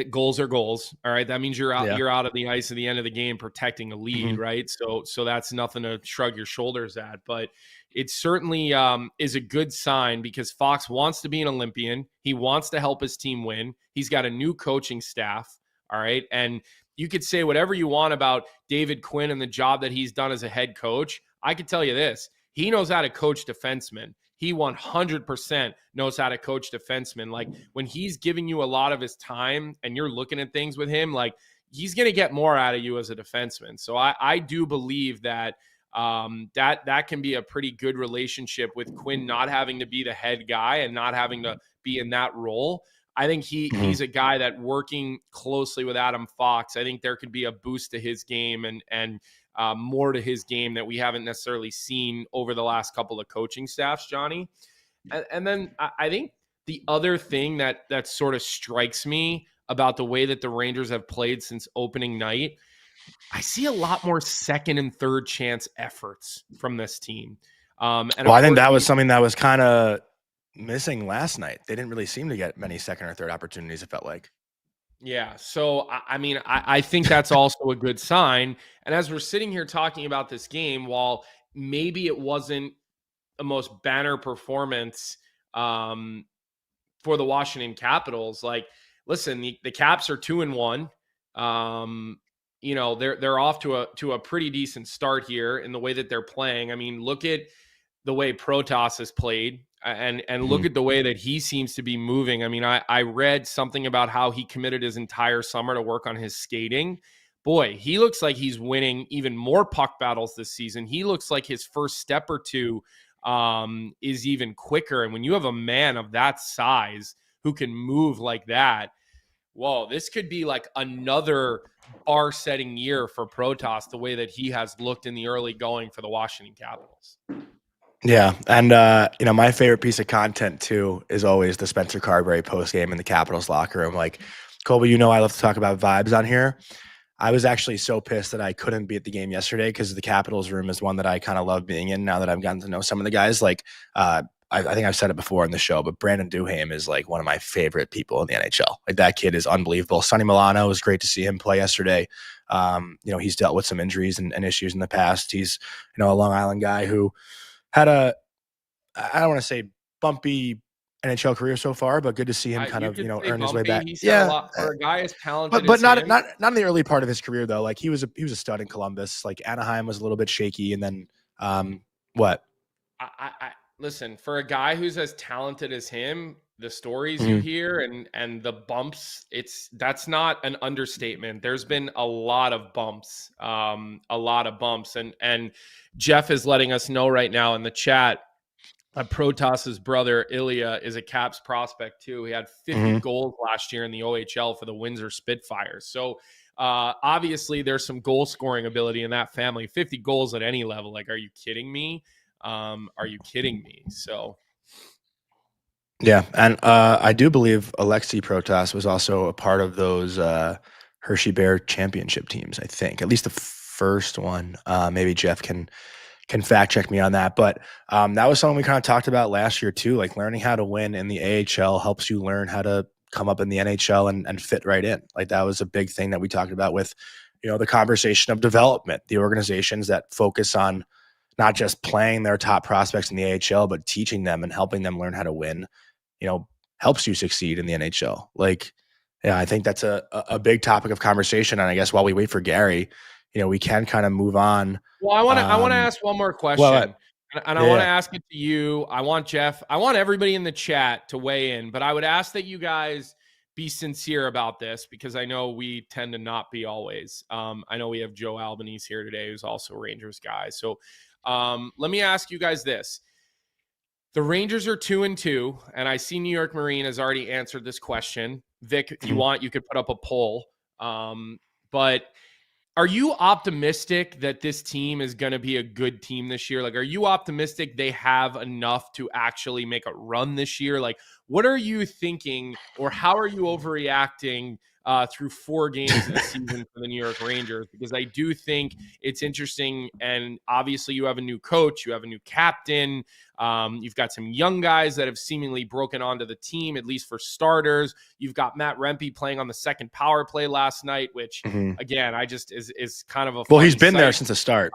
Goals are goals. All right. That means you're out, you're out of the ice at the end of the game protecting a lead. Right. So that's nothing to shrug your shoulders at, but it certainly is a good sign, because Fox wants to be an Olympian. He wants to help his team win. He's got a new coaching staff. All right. And you could say whatever you want about David Quinn and the job that he's done as a head coach. I can tell you this. He knows how to coach defensemen. He 100% knows how to coach defensemen. Like, when he's giving you a lot of his time and you're looking at things with him, like, he's going to get more out of you as a defenseman. So I do believe that that can be a pretty good relationship with Quinn not having to be the head guy and not having to be in that role. I think he's a guy that, working closely with Adam Fox, I think there could be a boost to his game and more to his game that we haven't necessarily seen over the last couple of coaching staffs, Johnny. And then I think the other thing that sort of strikes me about the way that the Rangers have played since opening night, I see a lot more second and third chance efforts from this team. I think that was something that was kind of missing last night. They didn't really seem to get many second or third opportunities, it felt like. Yeah. So, I mean, I think that's also a good sign. And as we're sitting here talking about this game, while maybe it wasn't the most banner performance for the Washington Capitals, like, listen, the Caps are 2-1. You know, they're off to a pretty decent start here in the way that they're playing. I mean, look at the way Protas has played and look at the way that he seems to be moving. I mean, I read something about how he committed his entire summer to work on his skating. Boy, he looks like he's winning even more puck battles this season. He looks like his first step or two is even quicker. And when you have a man of that size who can move like that, whoa, this could be like another bar-setting year for Protas, the way that he has looked in the early going for the Washington Capitals. Yeah, and my favorite piece of content too is always the Spencer Carberry post game in the Capitals locker room. Like, Colby, I love to talk about vibes on here. I was actually so pissed that I couldn't be at the game yesterday because the Capitals room is one that I kind of love being in now that I've gotten to know some of the guys. Like, I think I've said it before in the show, but Brandon Duhaime is like one of my favorite people in the NHL. Like, that kid is unbelievable. Sonny Milano, was great to see him play yesterday. He's dealt with some injuries and issues in the past. He's, a Long Island guy who had I don't want to say bumpy NHL career so far, but good to see him kind of, earn his way back. Yeah, a lot for a guy as talented, but not in the early part of his career though. Like, he was a stud in Columbus. Like, Anaheim was a little bit shaky, and then what? I listen, for a guy who's as talented as him, the stories you hear and the bumps, that's not an understatement. There's been a lot of bumps, and Jeff is letting us know right now in the chat that Protas's brother Ilya is a Caps prospect too. He had 50 goals last year in the OHL for the Windsor Spitfires. So obviously there's some goal scoring ability in that family. 50 goals at any level. Like, are you kidding me? So. Yeah, and I do believe Alexei Protas was also a part of those Hershey Bear championship teams, I think. At least the first one. Maybe Jeff can fact check me on that. But that was something we kind of talked about last year too. Like, learning how to win in the AHL helps you learn how to come up in the NHL and fit right in. Like, that was a big thing that we talked about with, the conversation of development, the organizations that focus on not just playing their top prospects in the AHL, but teaching them and helping them learn how to win, helps you succeed in the NHL. Like, yeah, I think that's a big topic of conversation. And I guess while we wait for Gary, we can kind of move on. Well, I want to ask one more question, and I want to ask it to you. I want Jeff, I want everybody in the chat to weigh in, but I would ask that you guys be sincere about this, because I know we tend to not be always. I know we have Joe Albanese here today, who's also a Rangers guy. So let me ask you guys this. The Rangers are 2-2, and I see New York Marine has already answered this question. Vic, if you want, you could put up a poll. But are you optimistic that this team is going to be a good team this year? Like, are you optimistic they have enough to actually make a run this year? Like, what are you thinking, or how are you overreacting through 4 games of the season for the New York Rangers? Because I do think it's interesting, and obviously you have a new coach, you have a new captain, you've got some young guys that have seemingly broken onto the team, at least for starters. You've got Matt Rempe playing on the second power play last night, which again, I just is kind of a well, he's been there since the start.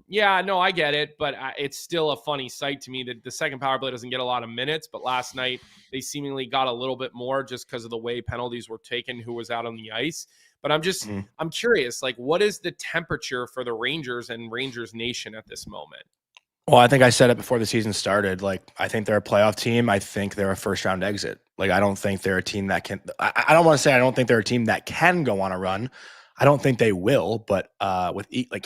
Yeah, no, I get it, but it's still a funny sight to me that the second power play doesn't get a lot of minutes. But last night they seemingly got a little bit more just because of the way penalties were taken, who was out on the ice. But I'm curious, like, what is the temperature for the Rangers and Rangers Nation at this moment? Well, I think I said it before the season started. Like, I think they're a playoff team. I think they're a first round exit. Like, I don't think they're a team that can. I don't want to say I don't think they're a team that can go on a run. I don't think they will. But with Igor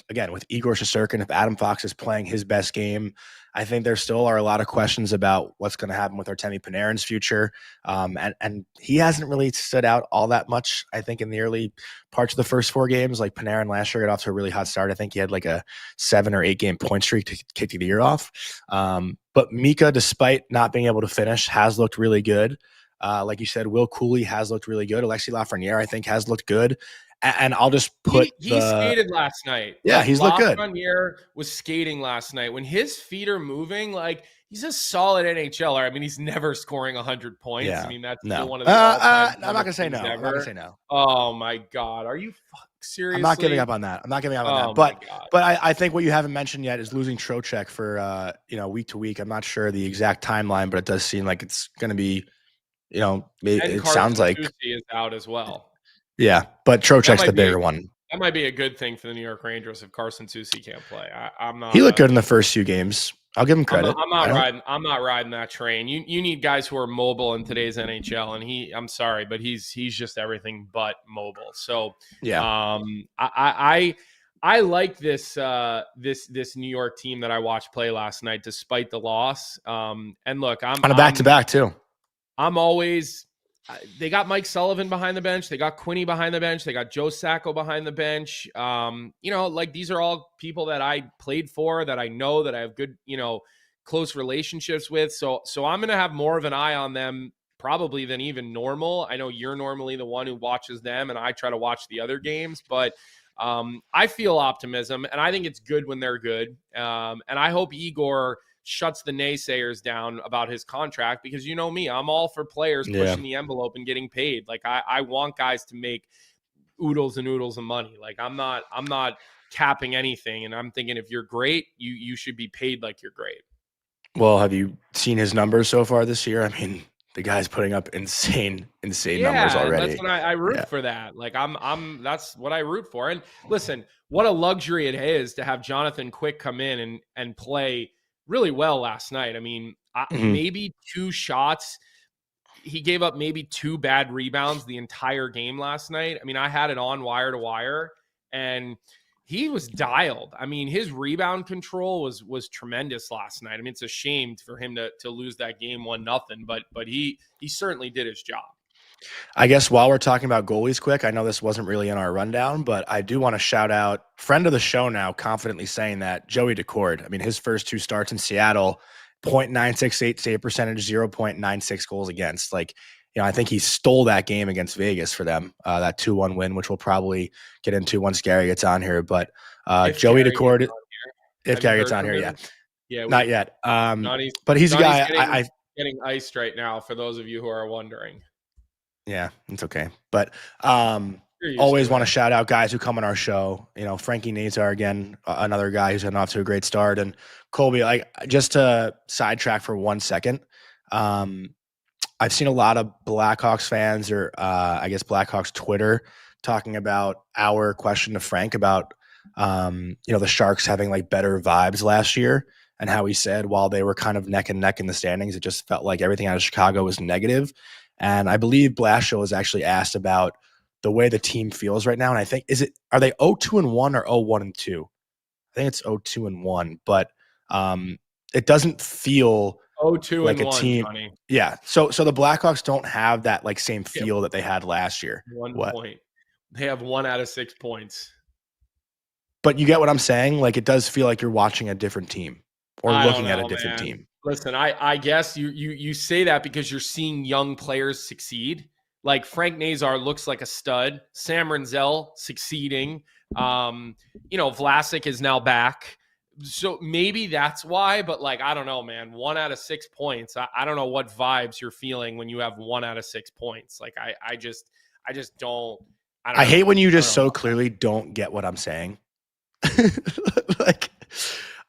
Shesterkin, if Adam Fox is playing his best game, I think there still are a lot of questions about what's going to happen with Artemi Panarin's future. And he hasn't really stood out all that much, I think, in the early parts of the first 4 games. Like, Panarin last year got off to a really hot start. I think he had like a 7 or 8 game point streak to kick the year off. But Mika, despite not being able to finish, has looked really good. Like you said, Will Cooley has looked really good. Alexis Lafreniere, I think, has looked good. And I'll just put he skated last night. Yeah, like, he's looked good. Lafreniere was skating last night. When his feet are moving, like, he's a solid NHLer. I mean, he's never scoring 100 points. Yeah, I mean, that's still one of the all-time. I'm not gonna say no. I'm not gonna say no. Oh my God, are you seriously? I'm not giving up on that. But I think what you haven't mentioned yet is losing Trocheck for week to week. I'm not sure the exact timeline, but it does seem like it's going to be, it sounds like is out as well. Yeah, but Trocheck's the bigger one. That might be a good thing for the New York Rangers if Carson Soucy can't play. I'm not. He looked good in the first few games. I'll give him credit. I'm not riding that train. You need guys who are mobile in today's NHL, and I'm sorry, but he's just everything but mobile. So yeah, I like this New York team that I watched play last night, despite the loss. And look, I'm on a back-to-back too. They got Mike Sullivan behind the bench. They got Quinney behind the bench. They got Joe Sacco behind the bench. Like, these are all people that I played for, that I know, that I have good, close relationships with. So I'm going to have more of an eye on them probably than even normal. I know you're normally the one who watches them, and I try to watch the other games, but I feel optimism, and I think it's good when they're good. And I hope Igor shuts the naysayers down about his contract, because you know me, I'm all for players pushing the envelope and getting paid. Like, I want guys to make oodles and oodles of money. Like, I'm not capping anything, and I'm thinking if you're great, you should be paid like you're great. Well, have you seen his numbers so far this year? I mean, the guy's putting up insane numbers already. That's when I root for that. Like, that's what I root for. And listen, what a luxury it is to have Jonathan Quick come in and play really well last night. I mean, maybe 2 shots. He gave up maybe 2 bad rebounds the entire game last night. I mean, I had it on wire to wire, and he was dialed. I mean, his rebound control was tremendous last night. I mean, it's a shame for him to lose that game 1-0, but he certainly did his job. I guess while we're talking about goalies quick, I know this wasn't really in our rundown, but I do want to shout out friend of the show now, confidently saying that, Joey Decord. I mean, his first 2 starts in Seattle, .968 save percentage, 0.96 goals against. Like, I think he stole that game against Vegas for them, that 2-1 win, which we'll probably get into once Gary gets on here. But Joey Decord, if Gary gets on here, yeah, not yet. But he's a guy getting iced right now, for those of you who are wondering. Yeah, it's okay. But always want to shout out guys who come on our show. Frankie Nazar, again, another guy who's gotten off to a great start. And Colby, like, just to sidetrack for 1 second, I've seen a lot of Blackhawks fans, or I guess Blackhawks Twitter, talking about our question to Frank about the Sharks having like better vibes last year, and how he said while they were kind of neck and neck in the standings, it just felt like everything out of Chicago was negative. And I believe Blashill was actually asked about the way the team feels right now. And I think, are they 0-2-1 or 0-1-2? I think it's 0-2-1, but it doesn't feel 0-2 like a team. Johnny. Yeah. So the Blackhawks don't have that like same feel that they had last year. 1 point. They have 1 out of 6 points. But you get what I'm saying? Like, it does feel like you're watching a different team, or looking at a different team. Listen, I guess you say that because you're seeing young players succeed. Like, Frank Nazar looks like a stud. Sam Renzel succeeding. Vlasic is now back. So maybe that's why, but like, I don't know, man. 1 out of 6 points. I don't know what vibes you're feeling when you have 1 out of 6 points. Like, I just don't. I hate when you just so clearly don't get what I'm saying. Like,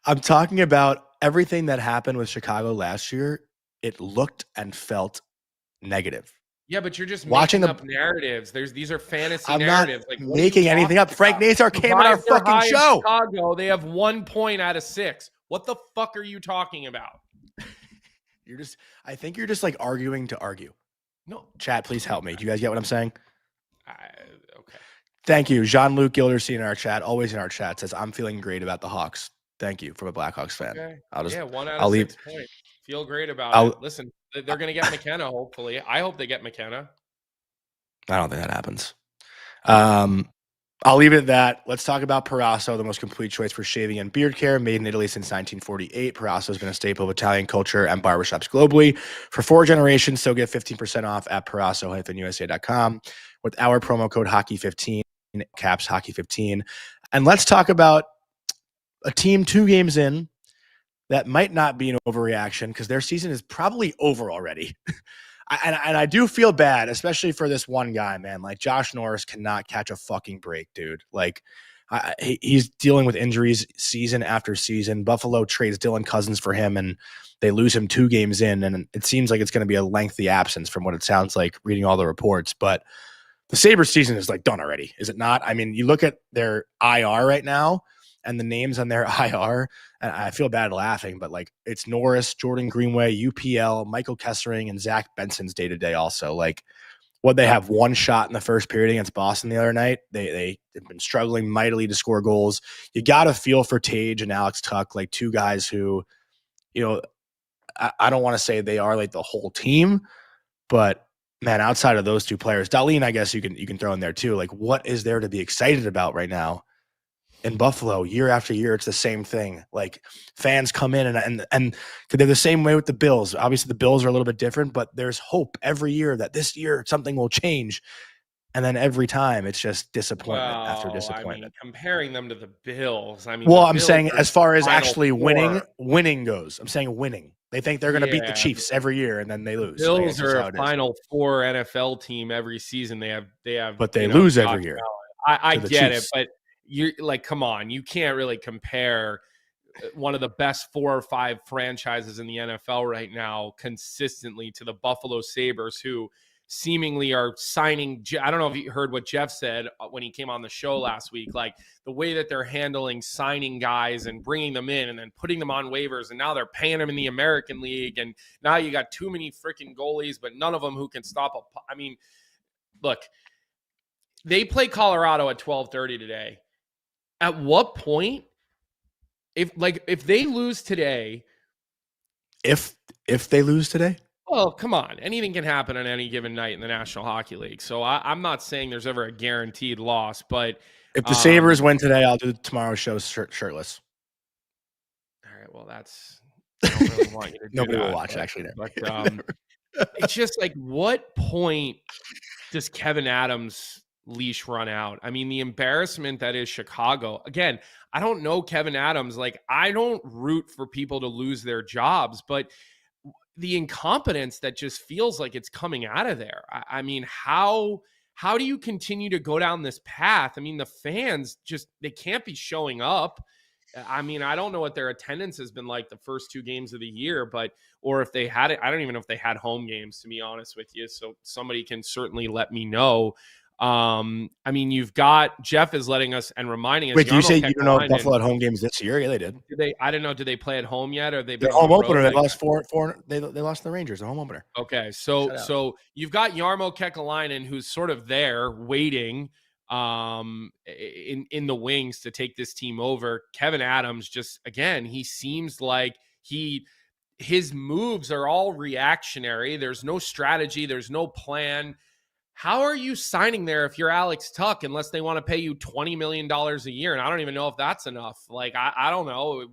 I'm talking about everything that happened with Chicago last year. It looked and felt negative. Yeah, but you're just making up narratives. These are fantasy narratives. Like, making anything up. Frank Nazar came on our fucking show. Chicago, they have 1 point out of 6. What the fuck are you talking about? I think you're just like arguing to argue. No. Chat, please help me. Do you guys get what I'm saying? Okay. Thank you. Jean-Luc Gildersey in our chat, always in our chat, says, I'm feeling great about the Hawks. Thank you, from a Blackhawks fan. Okay. I'll 1 out of 6 points. Feel great about it. Listen, they're going to get McKenna, hopefully. I hope they get McKenna. I don't think that happens. I'll leave it at that. Let's talk about Parasso, the most complete choice for shaving and beard care. Made in Italy since 1948, Parasso has been a staple of Italian culture and barbershops globally for 4 generations. So get 15% off at Parasso-USA.com with our promo code Hockey15, caps Hockey15. And let's talk about a team 2 games in that might not be an overreaction because their season is probably over already. And I do feel bad, especially for this one guy, man. Like, Josh Norris cannot catch a fucking break, dude. Like, he's dealing with injuries season after season. Buffalo trades Dylan Cousins for him, and they lose him 2 games in. And it seems like it's going to be a lengthy absence from what it sounds like reading all the reports. But the Sabres season is like done already, is it not? I mean, you look at their IR right now and the names on their IR, and I feel bad laughing, but like, it's Norris, Jordan Greenway, UPL, Michael Kessering, and Zach Benson's day-to-day also. Like, what they have 1 shot in the first period against Boston the other night. They've been struggling mightily to score goals. You got to feel for Tage and Alex Tuch, like 2 guys who, you know, I don't want to say they are like the whole team, but man, outside of those 2 players, Dahlin, I guess you can throw in there too. Like, what is there to be excited about right now? In Buffalo, year after year, it's the same thing. Like, fans come in and they're the same way with the Bills. Obviously, the Bills are a little bit different, but there's hope every year that this year something will change. And then every time it's just disappointment after disappointment. I mean, comparing them to the Bills, I mean, well, I'm saying as far as actually winning goes, I'm saying winning. They think they're going to beat the Chiefs every year, and then they lose. Bills are a Final Four NFL team every season. They have, but they lose every year. I get it, but. You're like, come on, you can't really compare one of the best 4 or 5 franchises in the NFL right now consistently to the Buffalo Sabres, who seemingly are signing. I don't know if you heard what Jeff said when he came on the show last week, like the way that they're handling signing guys and bringing them in and then putting them on waivers. And now they're paying them in the American League. And now you got too many freaking goalies, but none of them who can stop I mean, look, they play Colorado at 12:30 today. At what point, if they lose today, if they lose today, well, come on, anything can happen on any given night in the National Hockey League. So I'm not saying there's ever a guaranteed loss, but if the Sabres win today, I'll do tomorrow's show shirtless. All right, well, I don't really want you to do Nobody that, will watch, actually. But it's just like, what point does Kevyn Adams' leash run out? I mean, the embarrassment that is Chicago. Again, I don't know Kevyn Adams. Like, I don't root for people to lose their jobs, but the incompetence that just feels like it's coming out of there. I mean, how do you continue to go down this path? I mean, the fans they can't be showing up. I mean, I don't know what their attendance has been like the first 2 games of the year, or if they had it. I don't even know if they had home games, to be honest with you. So somebody can certainly let me know. I mean, you've got Jeff is letting us and reminding us. Wait, do you say you don't know if Buffalo had home games this year? Yeah, they did. I don't know. Did they play at home yet, or they've been home opener? They lost 4. They lost the Rangers. The home opener. Okay, so you've got Jarmo Kekalainen, who's sort of there waiting, in the wings to take this team over. Kevyn Adams, just again, he seems like his moves are all reactionary. There's no strategy. There's no plan. How are you signing there if you're Alex Tuch, unless they want to pay you $20 million a year? And I don't even know if that's enough. Like, I don't know.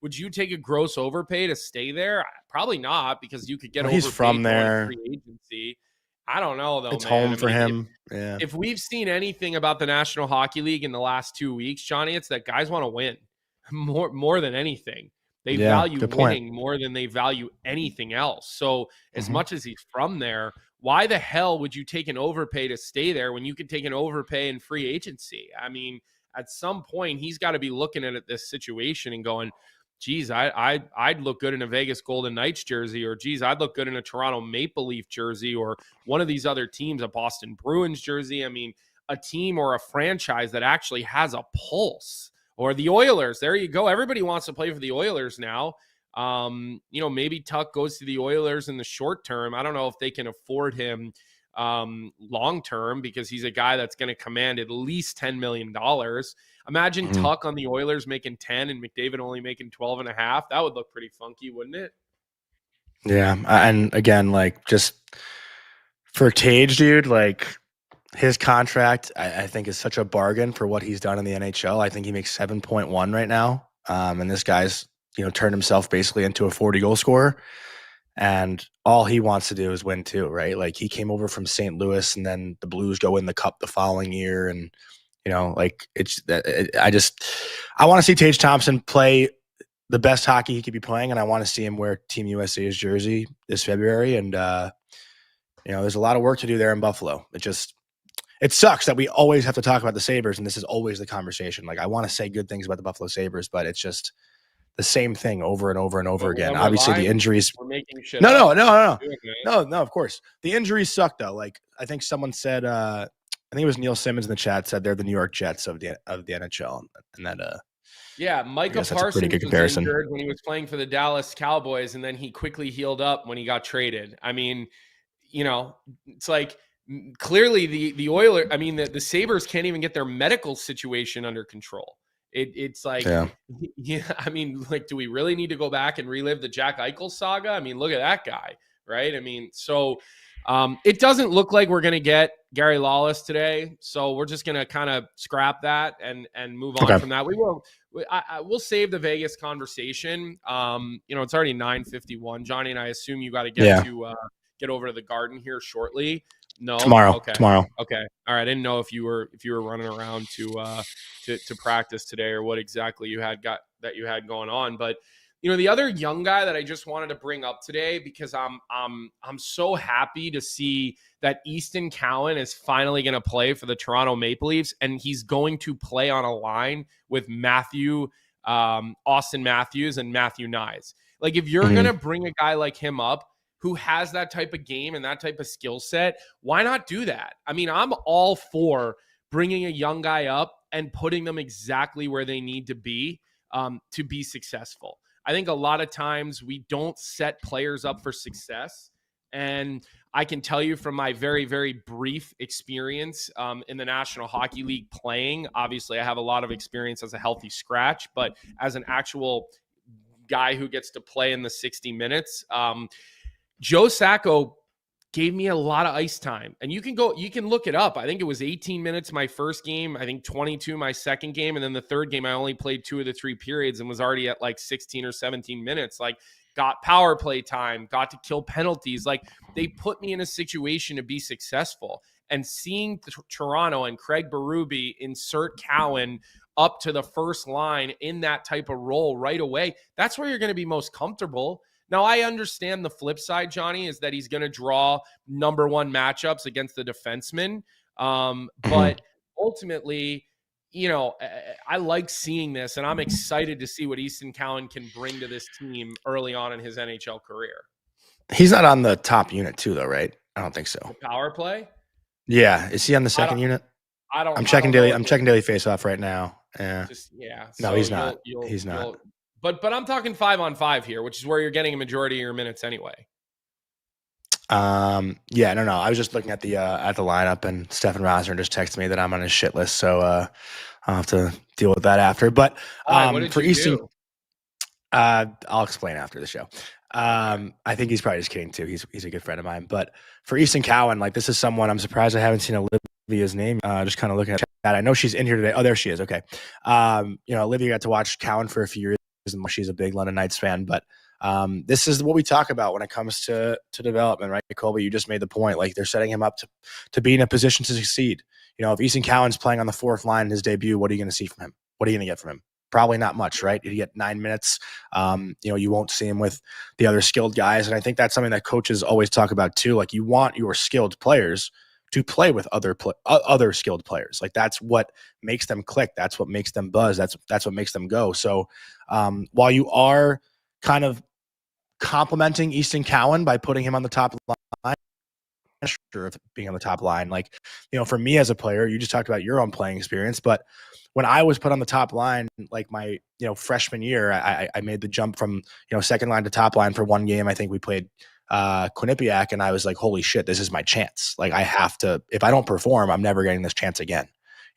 Would you take a gross overpay to stay there? Probably not, because you could get overpaid. He's from there. Free agency. I don't know, though. It's home for him. If we've seen anything about the National Hockey League in the last 2 weeks, Johnny, it's that guys want to win more than anything. They value winning more than they value anything else. So as much as he's from there, why the hell would you take an overpay to stay there when you could take an overpay in free agency? I mean, at some point, he's got to be looking at this situation and going, geez, I'd look good in a Vegas Golden Knights jersey, or geez, I'd look good in a Toronto Maple Leaf jersey, or one of these other teams, a Boston Bruins jersey. I mean, a team or a franchise that actually has a pulse. Or the Oilers. There you go. Everybody wants to play for the Oilers now. Maybe Tuck goes to the Oilers in the short term. I don't know if they can afford him long term, because he's a guy that's going to command at least $10 million. Imagine Tuck on the Oilers making 10 and McDavid only making 12 and a half. That would look pretty funky, wouldn't it? Yeah. And again, like, just for Tage, dude, like, his contract, I think, is such a bargain for what he's done in the NHL. I think he makes 7.1 right now. And this guy's, turned himself basically into a 40-goal scorer. And all he wants to do is win too, right? Like, he came over from St. Louis, and then the Blues go win the Cup the following year. And, I want to see Tage Thompson play the best hockey he could be playing. And I want to see him wear Team USA's jersey this February. And, there's a lot of work to do there in Buffalo. It sucks that we always have to talk about the Sabres, and this is always the conversation. Like, I want to say good things about the Buffalo Sabres, but it's just the same thing over and over and over again. Obviously, the injuries. We're making shit No, of course. The injuries suck, though. Like, I think someone said, I think it was Neil Simmons in the chat, said they're the New York Jets of the NHL, and that. Yeah, Micah Parsons was injured when he was playing for the Dallas Cowboys, and then he quickly healed up when he got traded. I mean, it's like, clearly the Oilers, I mean, the Sabres can't even get their medical situation under control. It's like, yeah, I mean, like, do we really need to go back and relive the Jack Eichel saga? I mean, look at that guy, right? I mean, so it doesn't look like we're going to get Gary Lawless today. So we're just going to kind of scrap that and move on from that. We'll save the Vegas conversation. It's already 9:51. Johnny, and I assume you got to get over to the Garden here shortly. No, tomorrow. Okay. Tomorrow. Okay. All right. I didn't know if you were running around to practice today, or what exactly you had going on. But the other young guy that I just wanted to bring up today, because I'm so happy to see that Easton Cowan is finally going to play for the Toronto Maple Leafs, and he's going to play on a line with Austin Matthews and Matthew Nyes. Like, if you're going to bring a guy like him up, who has that type of game and that type of skill set, why not do that? I mean, I'm all for bringing a young guy up and putting them exactly where they need to be successful. I think a lot of times we don't set players up for success. And I can tell you from my very, very brief experience in the National Hockey League playing, obviously I have a lot of experience as a healthy scratch, but as an actual guy who gets to play in the 60 minutes, Joe Sacco gave me a lot of ice time, and you can look it up. I think it was 18 minutes my first game, I think 22 my second game, and then the third game I only played 2 of the 3 periods and was already at like 16 or 17 minutes. Like, got power play time, got to kill penalties. Like, they put me in a situation to be successful. And seeing Toronto and Craig Berube insert Cowan up to the first line in that type of role right away, that's where you're going to be most comfortable. Now, I understand the flip side, Johnny, is that he's going to draw number one matchups against the defensemen. But ultimately, I like seeing this, and I'm excited to see what Easton Cowan can bring to this team early on in his NHL career. He's not on the top unit too, though, right? I don't think so. The power play? Yeah. Is he on the second unit? I'm checking daily face-off right now. Yeah. No, he's not. He's not. But I'm talking 5-on-5 here, which is where you're getting a majority of your minutes anyway. No. I was just looking at the lineup, and Stefan Rosner just texted me that I'm on his shit list, so I'll have to deal with that after. But for Easton, I'll explain after the show. I think he's probably just kidding too. He's a good friend of mine. But for Easton Cowan, like, this is someone I'm surprised I haven't seen Olivia's name. Just kind of looking at that. I know she's in here today. Oh, there she is. Okay. Olivia got to watch Cowan for a few years, and she's a big London Knights fan. But this is what we talk about when it comes to development, right? Colby, you just made the point. Like, they're setting him up to be in a position to succeed. If Easton Cowan's playing on the fourth line in his debut, what are you going to see from him? What are you going to get from him? Probably not much, right? You get 9 minutes. You won't see him with the other skilled guys. And I think that's something that coaches always talk about too. Like, you want your skilled players to play with other skilled players. Like, that's what makes them click. That's what makes them buzz. That's what makes them go. So While you are kind of complimenting Easton Cowan by putting him on the top line, sure of being on the top line. Like, for me as a player, you just talked about your own playing experience, but when I was put on the top line, like my, freshman year, I made the jump from, second line to top line for one game. I think we played Quinnipiac, and I was like, holy shit, this is my chance. Like, I have to, if I don't perform, I'm never getting this chance again.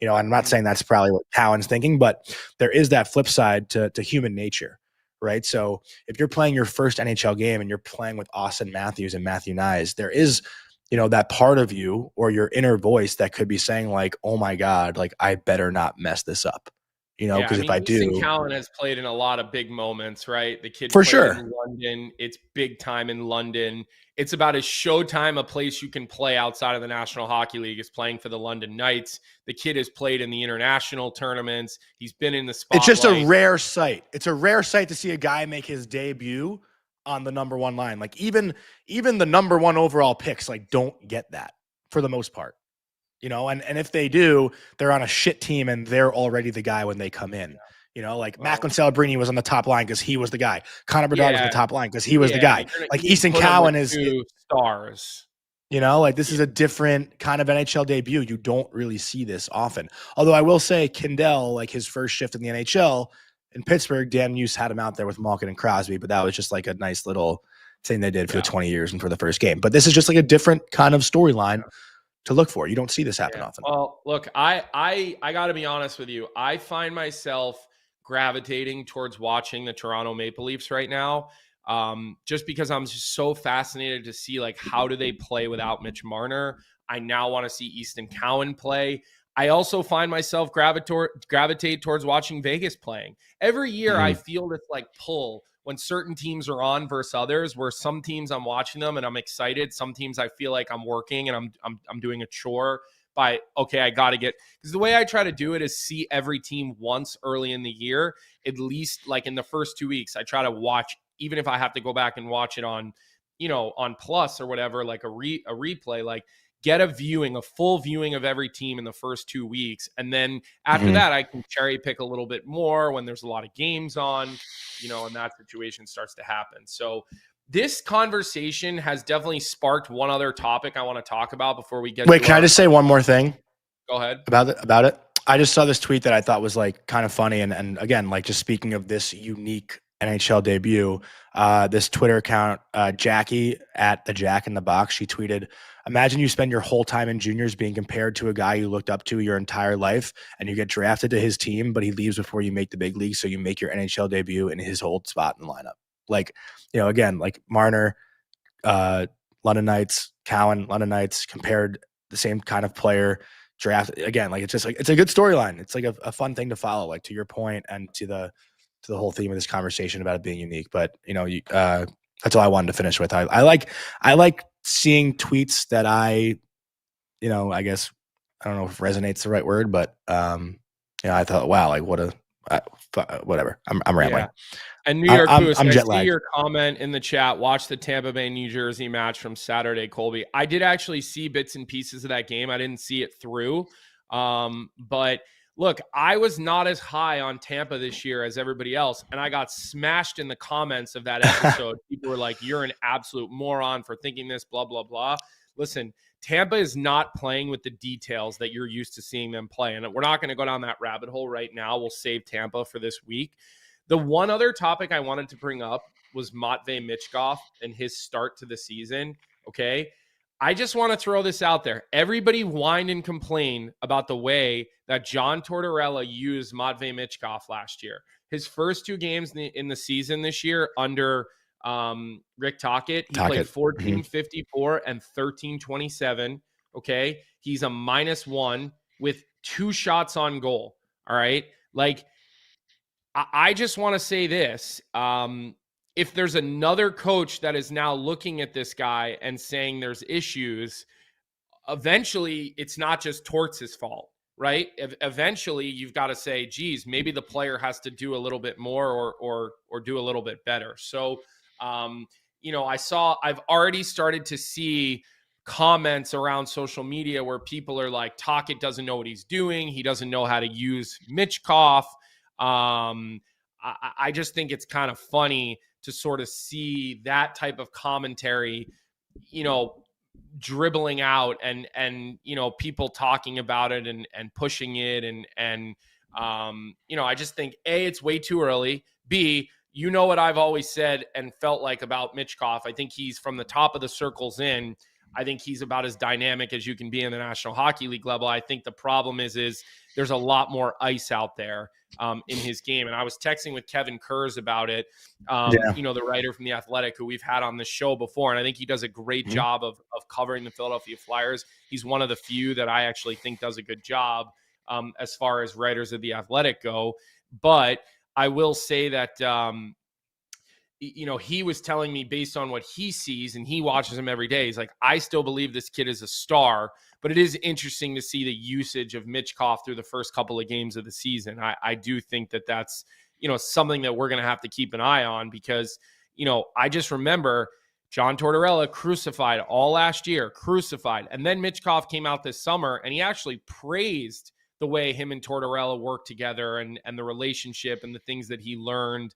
I'm not saying that's probably what Cowan's thinking, but there is that flip side to human nature, right? So if you're playing your first NHL game and you're playing with Austin Matthews and Matthew Nyes, there is, that part of you or your inner voice that could be saying like, oh my God, like I better not mess this up, because if I do. Easton Cowan has played in a lot of big moments, right? The kid for played sure in London. It's big time in London. It's about as showtime a place you can play outside of the National Hockey League is playing for the London Knights. The kid has played in the international tournaments. He's been in the spotlight. It's just a rare sight. It's a rare sight to see a guy make his debut on the number one line. Like even the number one overall picks, like don't get that for the most part, and if they do, they're on a shit team and they're already the guy when they come in, Macklin Celebrini was on the top line because he was the guy. Connor Bedard was on the top line because he was the guy. Like Easton Cowan is stars. This is a different kind of NHL debut. You don't really see this often. Although I will say Kindell, like his first shift in the NHL in Pittsburgh, Dan Hughes had him out there with Malkin and Crosby, but that was just like a nice little thing they did for the 20 years and for the first game. But this is just like a different kind of storyline to look for. You don't see this happen often. Well, look, I got to be honest with you. I find myself gravitating towards watching the Toronto Maple Leafs right now. Just because I'm just so fascinated to see like how do they play without Mitch Marner. I now want to see Easton Cowan play. I also find myself gravitate towards watching Vegas playing. Every year I feel this like pull when certain teams are on versus others, where some teams I'm watching them and I'm excited. Some teams I feel like I'm working and I'm doing a chore by, okay, I got to get, because the way I try to do it is see every team once early in the year, at least like in the first 2 weeks. I try to watch, even if I have to go back and watch it on, on Plus or whatever, like a replay, like get a full viewing of every team in the first 2 weeks. And then after that, I can cherry pick a little bit more when there's a lot of games on, and that situation starts to happen. So this conversation has definitely sparked one other topic I want to talk about before we get Wait, can I just say one more thing? Go ahead. About it. I just saw this tweet that I thought was like kind of funny. And again, like just speaking of this unique NHL debut, this Twitter account, Jackie at the Jack in the Box, she tweeted, imagine you spend your whole time in juniors being compared to a guy you looked up to your entire life and you get drafted to his team, but he leaves before you make the big league. So you make your NHL debut in his old spot in the lineup. Like, again, like Marner, London Knights, Cowan, London Knights, compared the same kind of player draft again. Like, it's just like, it's a good storyline. It's like a fun thing to follow, like to your point and to the whole theme of this conversation about it being unique. But, that's all I wanted to finish with. I like seeing tweets that I guess, I don't know if resonates the right word, but, I thought, wow, like whatever. I'm rambling. Yeah. And New York Boost, I'm I jet see lagged. your comment in the chat. Watch the Tampa Bay, New Jersey match from Saturday, Colby. I did actually see bits and pieces of that game. I didn't see it through. But look, I was not as high on Tampa this year as everybody else, and I got smashed in the comments of that episode. People were like, you're an absolute moron for thinking this, blah, blah, blah. Listen, Tampa is not playing with the details that you're used to seeing them play, and we're not going to go down that rabbit hole right now. We'll save Tampa for this week. The one other topic I wanted to bring up was Matvei Michkov and his start to the season, okay? I just want to throw this out there. Everybody whined and complained about the way that John Tortorella used Matvei Michkov last year. His first 2 games in the season this year under Rick Tocchet, he played 14.54 and 13.27, okay? He's a -1 with 2 shots on goal, all right? Like, I just want to say this. If there's another coach that is now looking at this guy and saying there's issues, eventually it's not just Torts' fault, right? Eventually you've got to say, geez, maybe the player has to do a little bit more or do a little bit better. So, I've already started to see comments around social media where people are like, Tocchet doesn't know what he's doing. He doesn't know how to use Michkov. I just think it's kind of funny to sort of see that type of commentary, dribbling out and people talking about it and pushing it and I just think A, it's way too early. B, what I've always said and felt like about Michkov. I think he's from the top of the circles in. I think he's about as dynamic as you can be in the National Hockey League level. I think the problem is there's a lot more ice out there in his game. And I was texting with Kevin Kurz about it, the writer from The Athletic who we've had on this show before. And I think he does a great job of covering the Philadelphia Flyers. He's one of the few that I actually think does a good job as far as writers of The Athletic go. But I will say that, he was telling me based on what he sees, and he watches him every day. He's like, I still believe this kid is a star, but it is interesting to see the usage of Michkov through the first couple of games of the season. I do think that that's, something that we're going to have to keep an eye on because, I just remember John Tortorella crucified all last year, and then Michkov came out this summer and he actually praised the way him and Tortorella worked together and the relationship and the things that he learned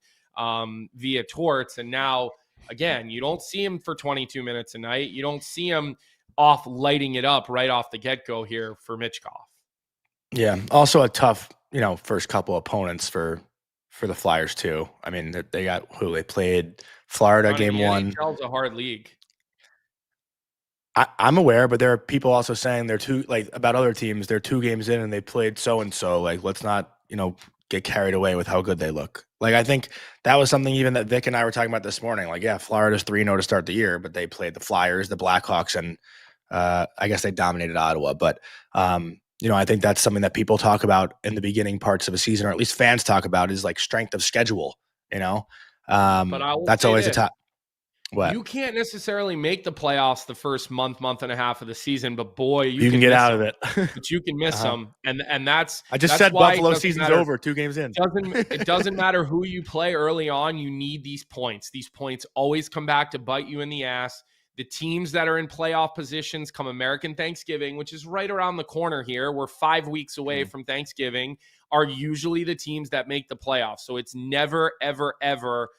via Torts. And now, again, you don't see him for 22 minutes a night. You don't see him off lighting it up right off the get-go here for Michkov. Yeah. Also a tough, first couple opponents for the Flyers too. I mean, they got who they played Florida game one. NHL's a hard league. I'm aware, but there are people also saying about other teams, they're 2 games in and they played so-and-so. Let's not, get carried away with how good they look. I think that was something even that Vic and I were talking about this morning. Florida's 3-0 to start the year, but they played the Flyers, the Blackhawks, and I guess they dominated Ottawa. But, I think that's something that people talk about in the beginning parts of a season, or at least fans talk about, is strength of schedule, But that's always a top. What? You can't necessarily make the playoffs the first month and a half of the season, but boy, you can get out of it. But you can miss them, and that's. I just said Buffalo season's over 2 games in. It doesn't matter who you play early on. You need these points. These points always come back to bite you in the ass. The teams that are in playoff positions come American Thanksgiving, which is right around the corner here. We're 5 weeks away from Thanksgiving, are usually the teams that make the playoffs. So it's never, ever, ever.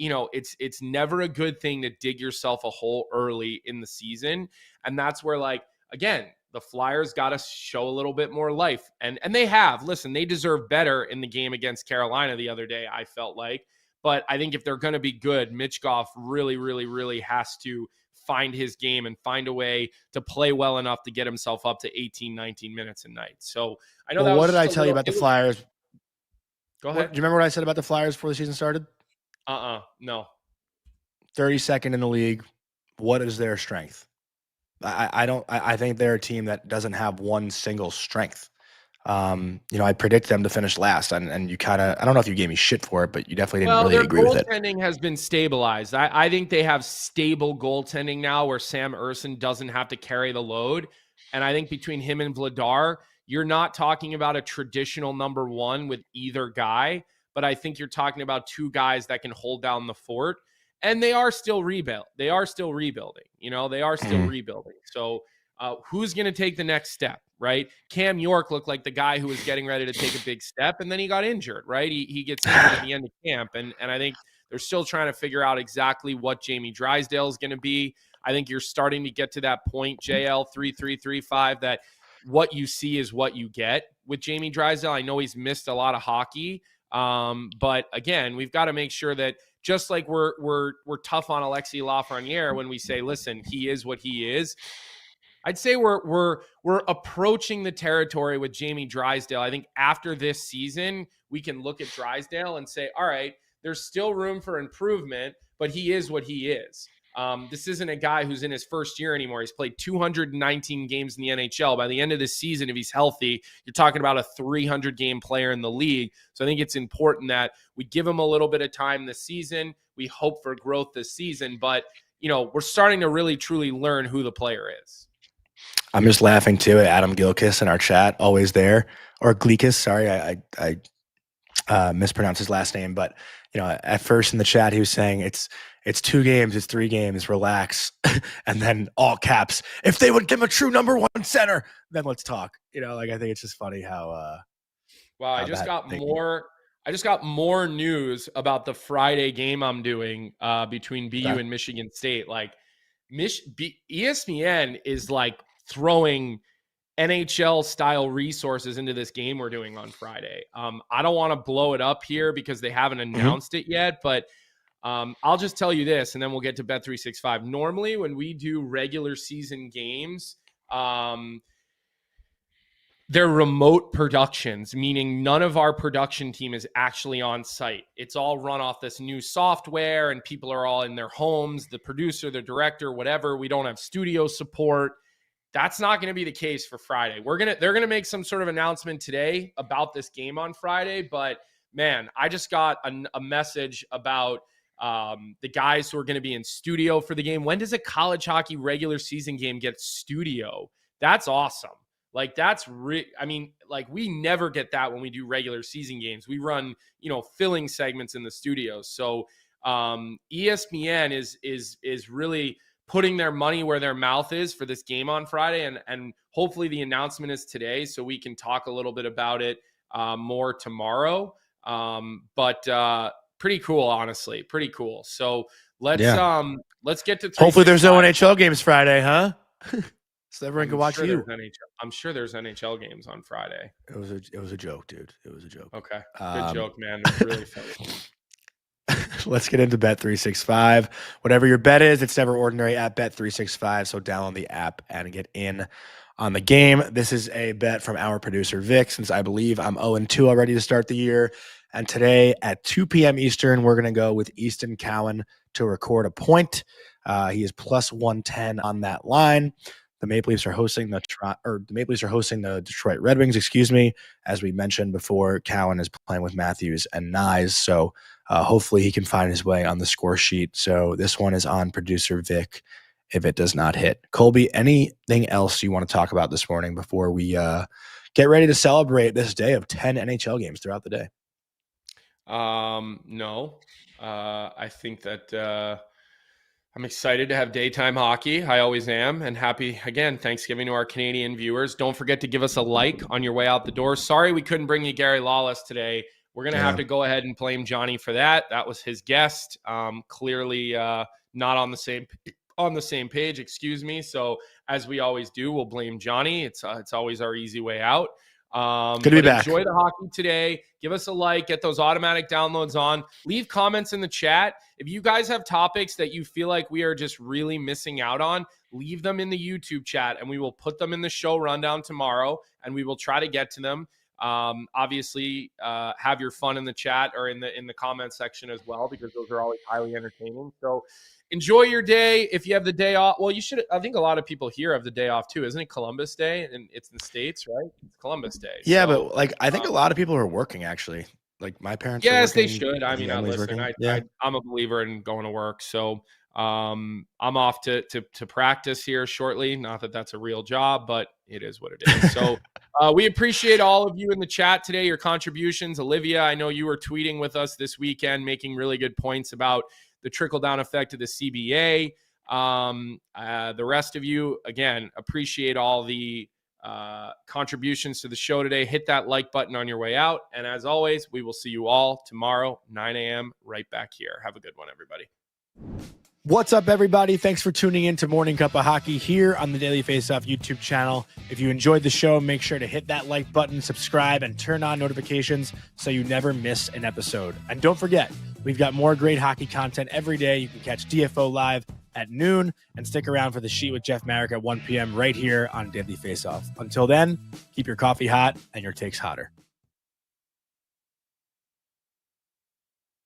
It's never a good thing to dig yourself a hole early in the season. And that's where, again, the Flyers got to show a little bit more life. And they have. Listen, they deserve better in the game against Carolina the other day, I felt like. But I think if they're going to be good, Michkov really, really, really has to find his game and find a way to play well enough to get himself up to 18, 19 minutes a night. So I know what did I tell you about the Flyers? Go ahead. Do you remember what I said about the Flyers before the season started? No. 32nd in the league. What is their strength? I think they're a team that doesn't have one single strength. I predict them to finish last, and you kind of, I don't know if you gave me shit for it, but you definitely didn't really agree with it. Their goaltending has been stabilized. I think they have stable goaltending now where Sam Ersson doesn't have to carry the load. And I think between him and Vladar, you're not talking about a traditional number one with either guy, but I think you're talking about 2 guys that can hold down the fort. And they are still rebuilding. They are still rebuilding. Rebuilding. So who's going to take the next step, right? Cam York looked like the guy who was getting ready to take a big step, and then he got injured, right? He gets injured at the end of camp, and I think they're still trying to figure out exactly what Jamie Drysdale is going to be. I think you're starting to get to that point, JL 3335, that what you see is what you get with Jamie Drysdale. I know he's missed a lot of hockey, but again, we've got to make sure that just like we're tough on Alexis Lafreniere when we say, listen, he is what he is. I'd say we're approaching the territory with Jamie Drysdale. I think after this season, we can look at Drysdale and say, all right, there's still room for improvement, but he is what he is. This isn't a guy who's in his first year anymore. He's played 219 games in the NHL. By the end of this season, if he's healthy, you're talking about a 300-game player in the league. So I think it's important that we give him a little bit of time this season. We hope for growth this season, but we're starting to really, truly learn who the player is. I'm just laughing too at Adam Gilkis in our chat, always there, or Gleekis. Sorry, I mispronounced his last name, but at first in the chat he was saying it's 2 games, it's 3 games, relax, and then all caps. If they would give him a true number 1 center, then let's talk. I think it's just funny how. Wow, I just got more I just got more news about the Friday game I'm doing between BU and Michigan State. Like, ESPN is like throwing NHL style resources into this game we're doing on Friday. I don't want to blow it up here because they haven't announced it yet, but I'll just tell you this, and then we'll get to Bet365. Normally, when we do regular season games, they're remote productions, meaning none of our production team is actually on site. It's all run off this new software, and people are all in their homes, the producer, the director, whatever. We don't have studio support. That's not going to be the case for Friday. They're going to make some sort of announcement today about this game on Friday, but man, I just got a message about the guys who are going to be in studio for the game. When does a college hockey regular season game get studio? That's awesome. Like, that's we never get that when we do regular season games. We run, filling segments in the studio. So ESPN is really putting their money where their mouth is for this game on Friday. And hopefully the announcement is today so we can talk a little bit about it more tomorrow. But pretty cool, honestly. Pretty cool. So let's get to hopefully there's no NHL games Friday, huh? So everyone can watch you. I'm sure there's NHL games on Friday. It was a joke, dude. It was a joke. Okay. Good joke, man. It's really funny. Let's get into Bet365. Whatever your bet is, it's never ordinary at Bet365. So download the app and get in on the game. This is a bet from our producer, Vic, since I believe I'm 0-2 already to start the year. And today at 2 p.m. Eastern, we're going to go with Easton Cowan to record a point. He is plus 110 on that line. The Maple Leafs are hosting the Detroit Red Wings, as we mentioned before. Cowan is playing with Matthews and Nyes, so hopefully he can find his way on the score sheet. So this one is on producer Vic if it does not hit. Colby, anything else you want to talk about this morning before we get ready to celebrate this day of 10 NHL games throughout the day? No. I think that I'm excited to have daytime hockey. I always am. And happy, again, Thanksgiving to our Canadian viewers. Don't forget to give us a like on your way out the door. Sorry we couldn't bring you Gary Lawless today. We're going to have to go ahead and blame Jonny for that. That was his guest. Clearly not on the same page, So as we always do, we'll blame Jonny. It's always our easy way out. Good to be back. Enjoy the hockey today. Give us a like, get those automatic downloads on. Leave comments in the chat. If you guys have topics that you feel like we are just really missing out on, leave them in the YouTube chat and we will put them in the show rundown tomorrow and we will try to get to them. Obviously, have your fun in the chat or in the comment section as well, because those are always highly entertaining. So enjoy your day. If you have the day off, well, you should. I think a lot of people here have the day off too. Isn't it Columbus Day? And it's in the States, right? It's Columbus Day. Yeah, so, but I think a lot of people are working actually. Like my parents. Yes, they should. I mean, listen, I'm a believer in going to work. So I'm off to practice here shortly. Not that that's a real job, but it is what it is. So we appreciate all of you in the chat today, your contributions. Olivia, I know you were tweeting with us this weekend, making really good points about the trickle-down effect of the CBA. The rest of you, again, appreciate all the contributions to the show today. Hit that like button on your way out. And as always, we will see you all tomorrow, 9 a.m. right back here. Have a good one, everybody. What's up, everybody? Thanks for tuning in to Morning Cuppa Hockey here on the Daily Faceoff YouTube channel. If you enjoyed the show, make sure to hit that like button, subscribe, and turn on notifications so you never miss an episode. And don't forget, we've got more great hockey content every day. You can catch DFO live at noon and stick around for the sheet with Jeff Marek at 1 p.m. right here on Daily Faceoff. Until then, keep your coffee hot and your takes hotter.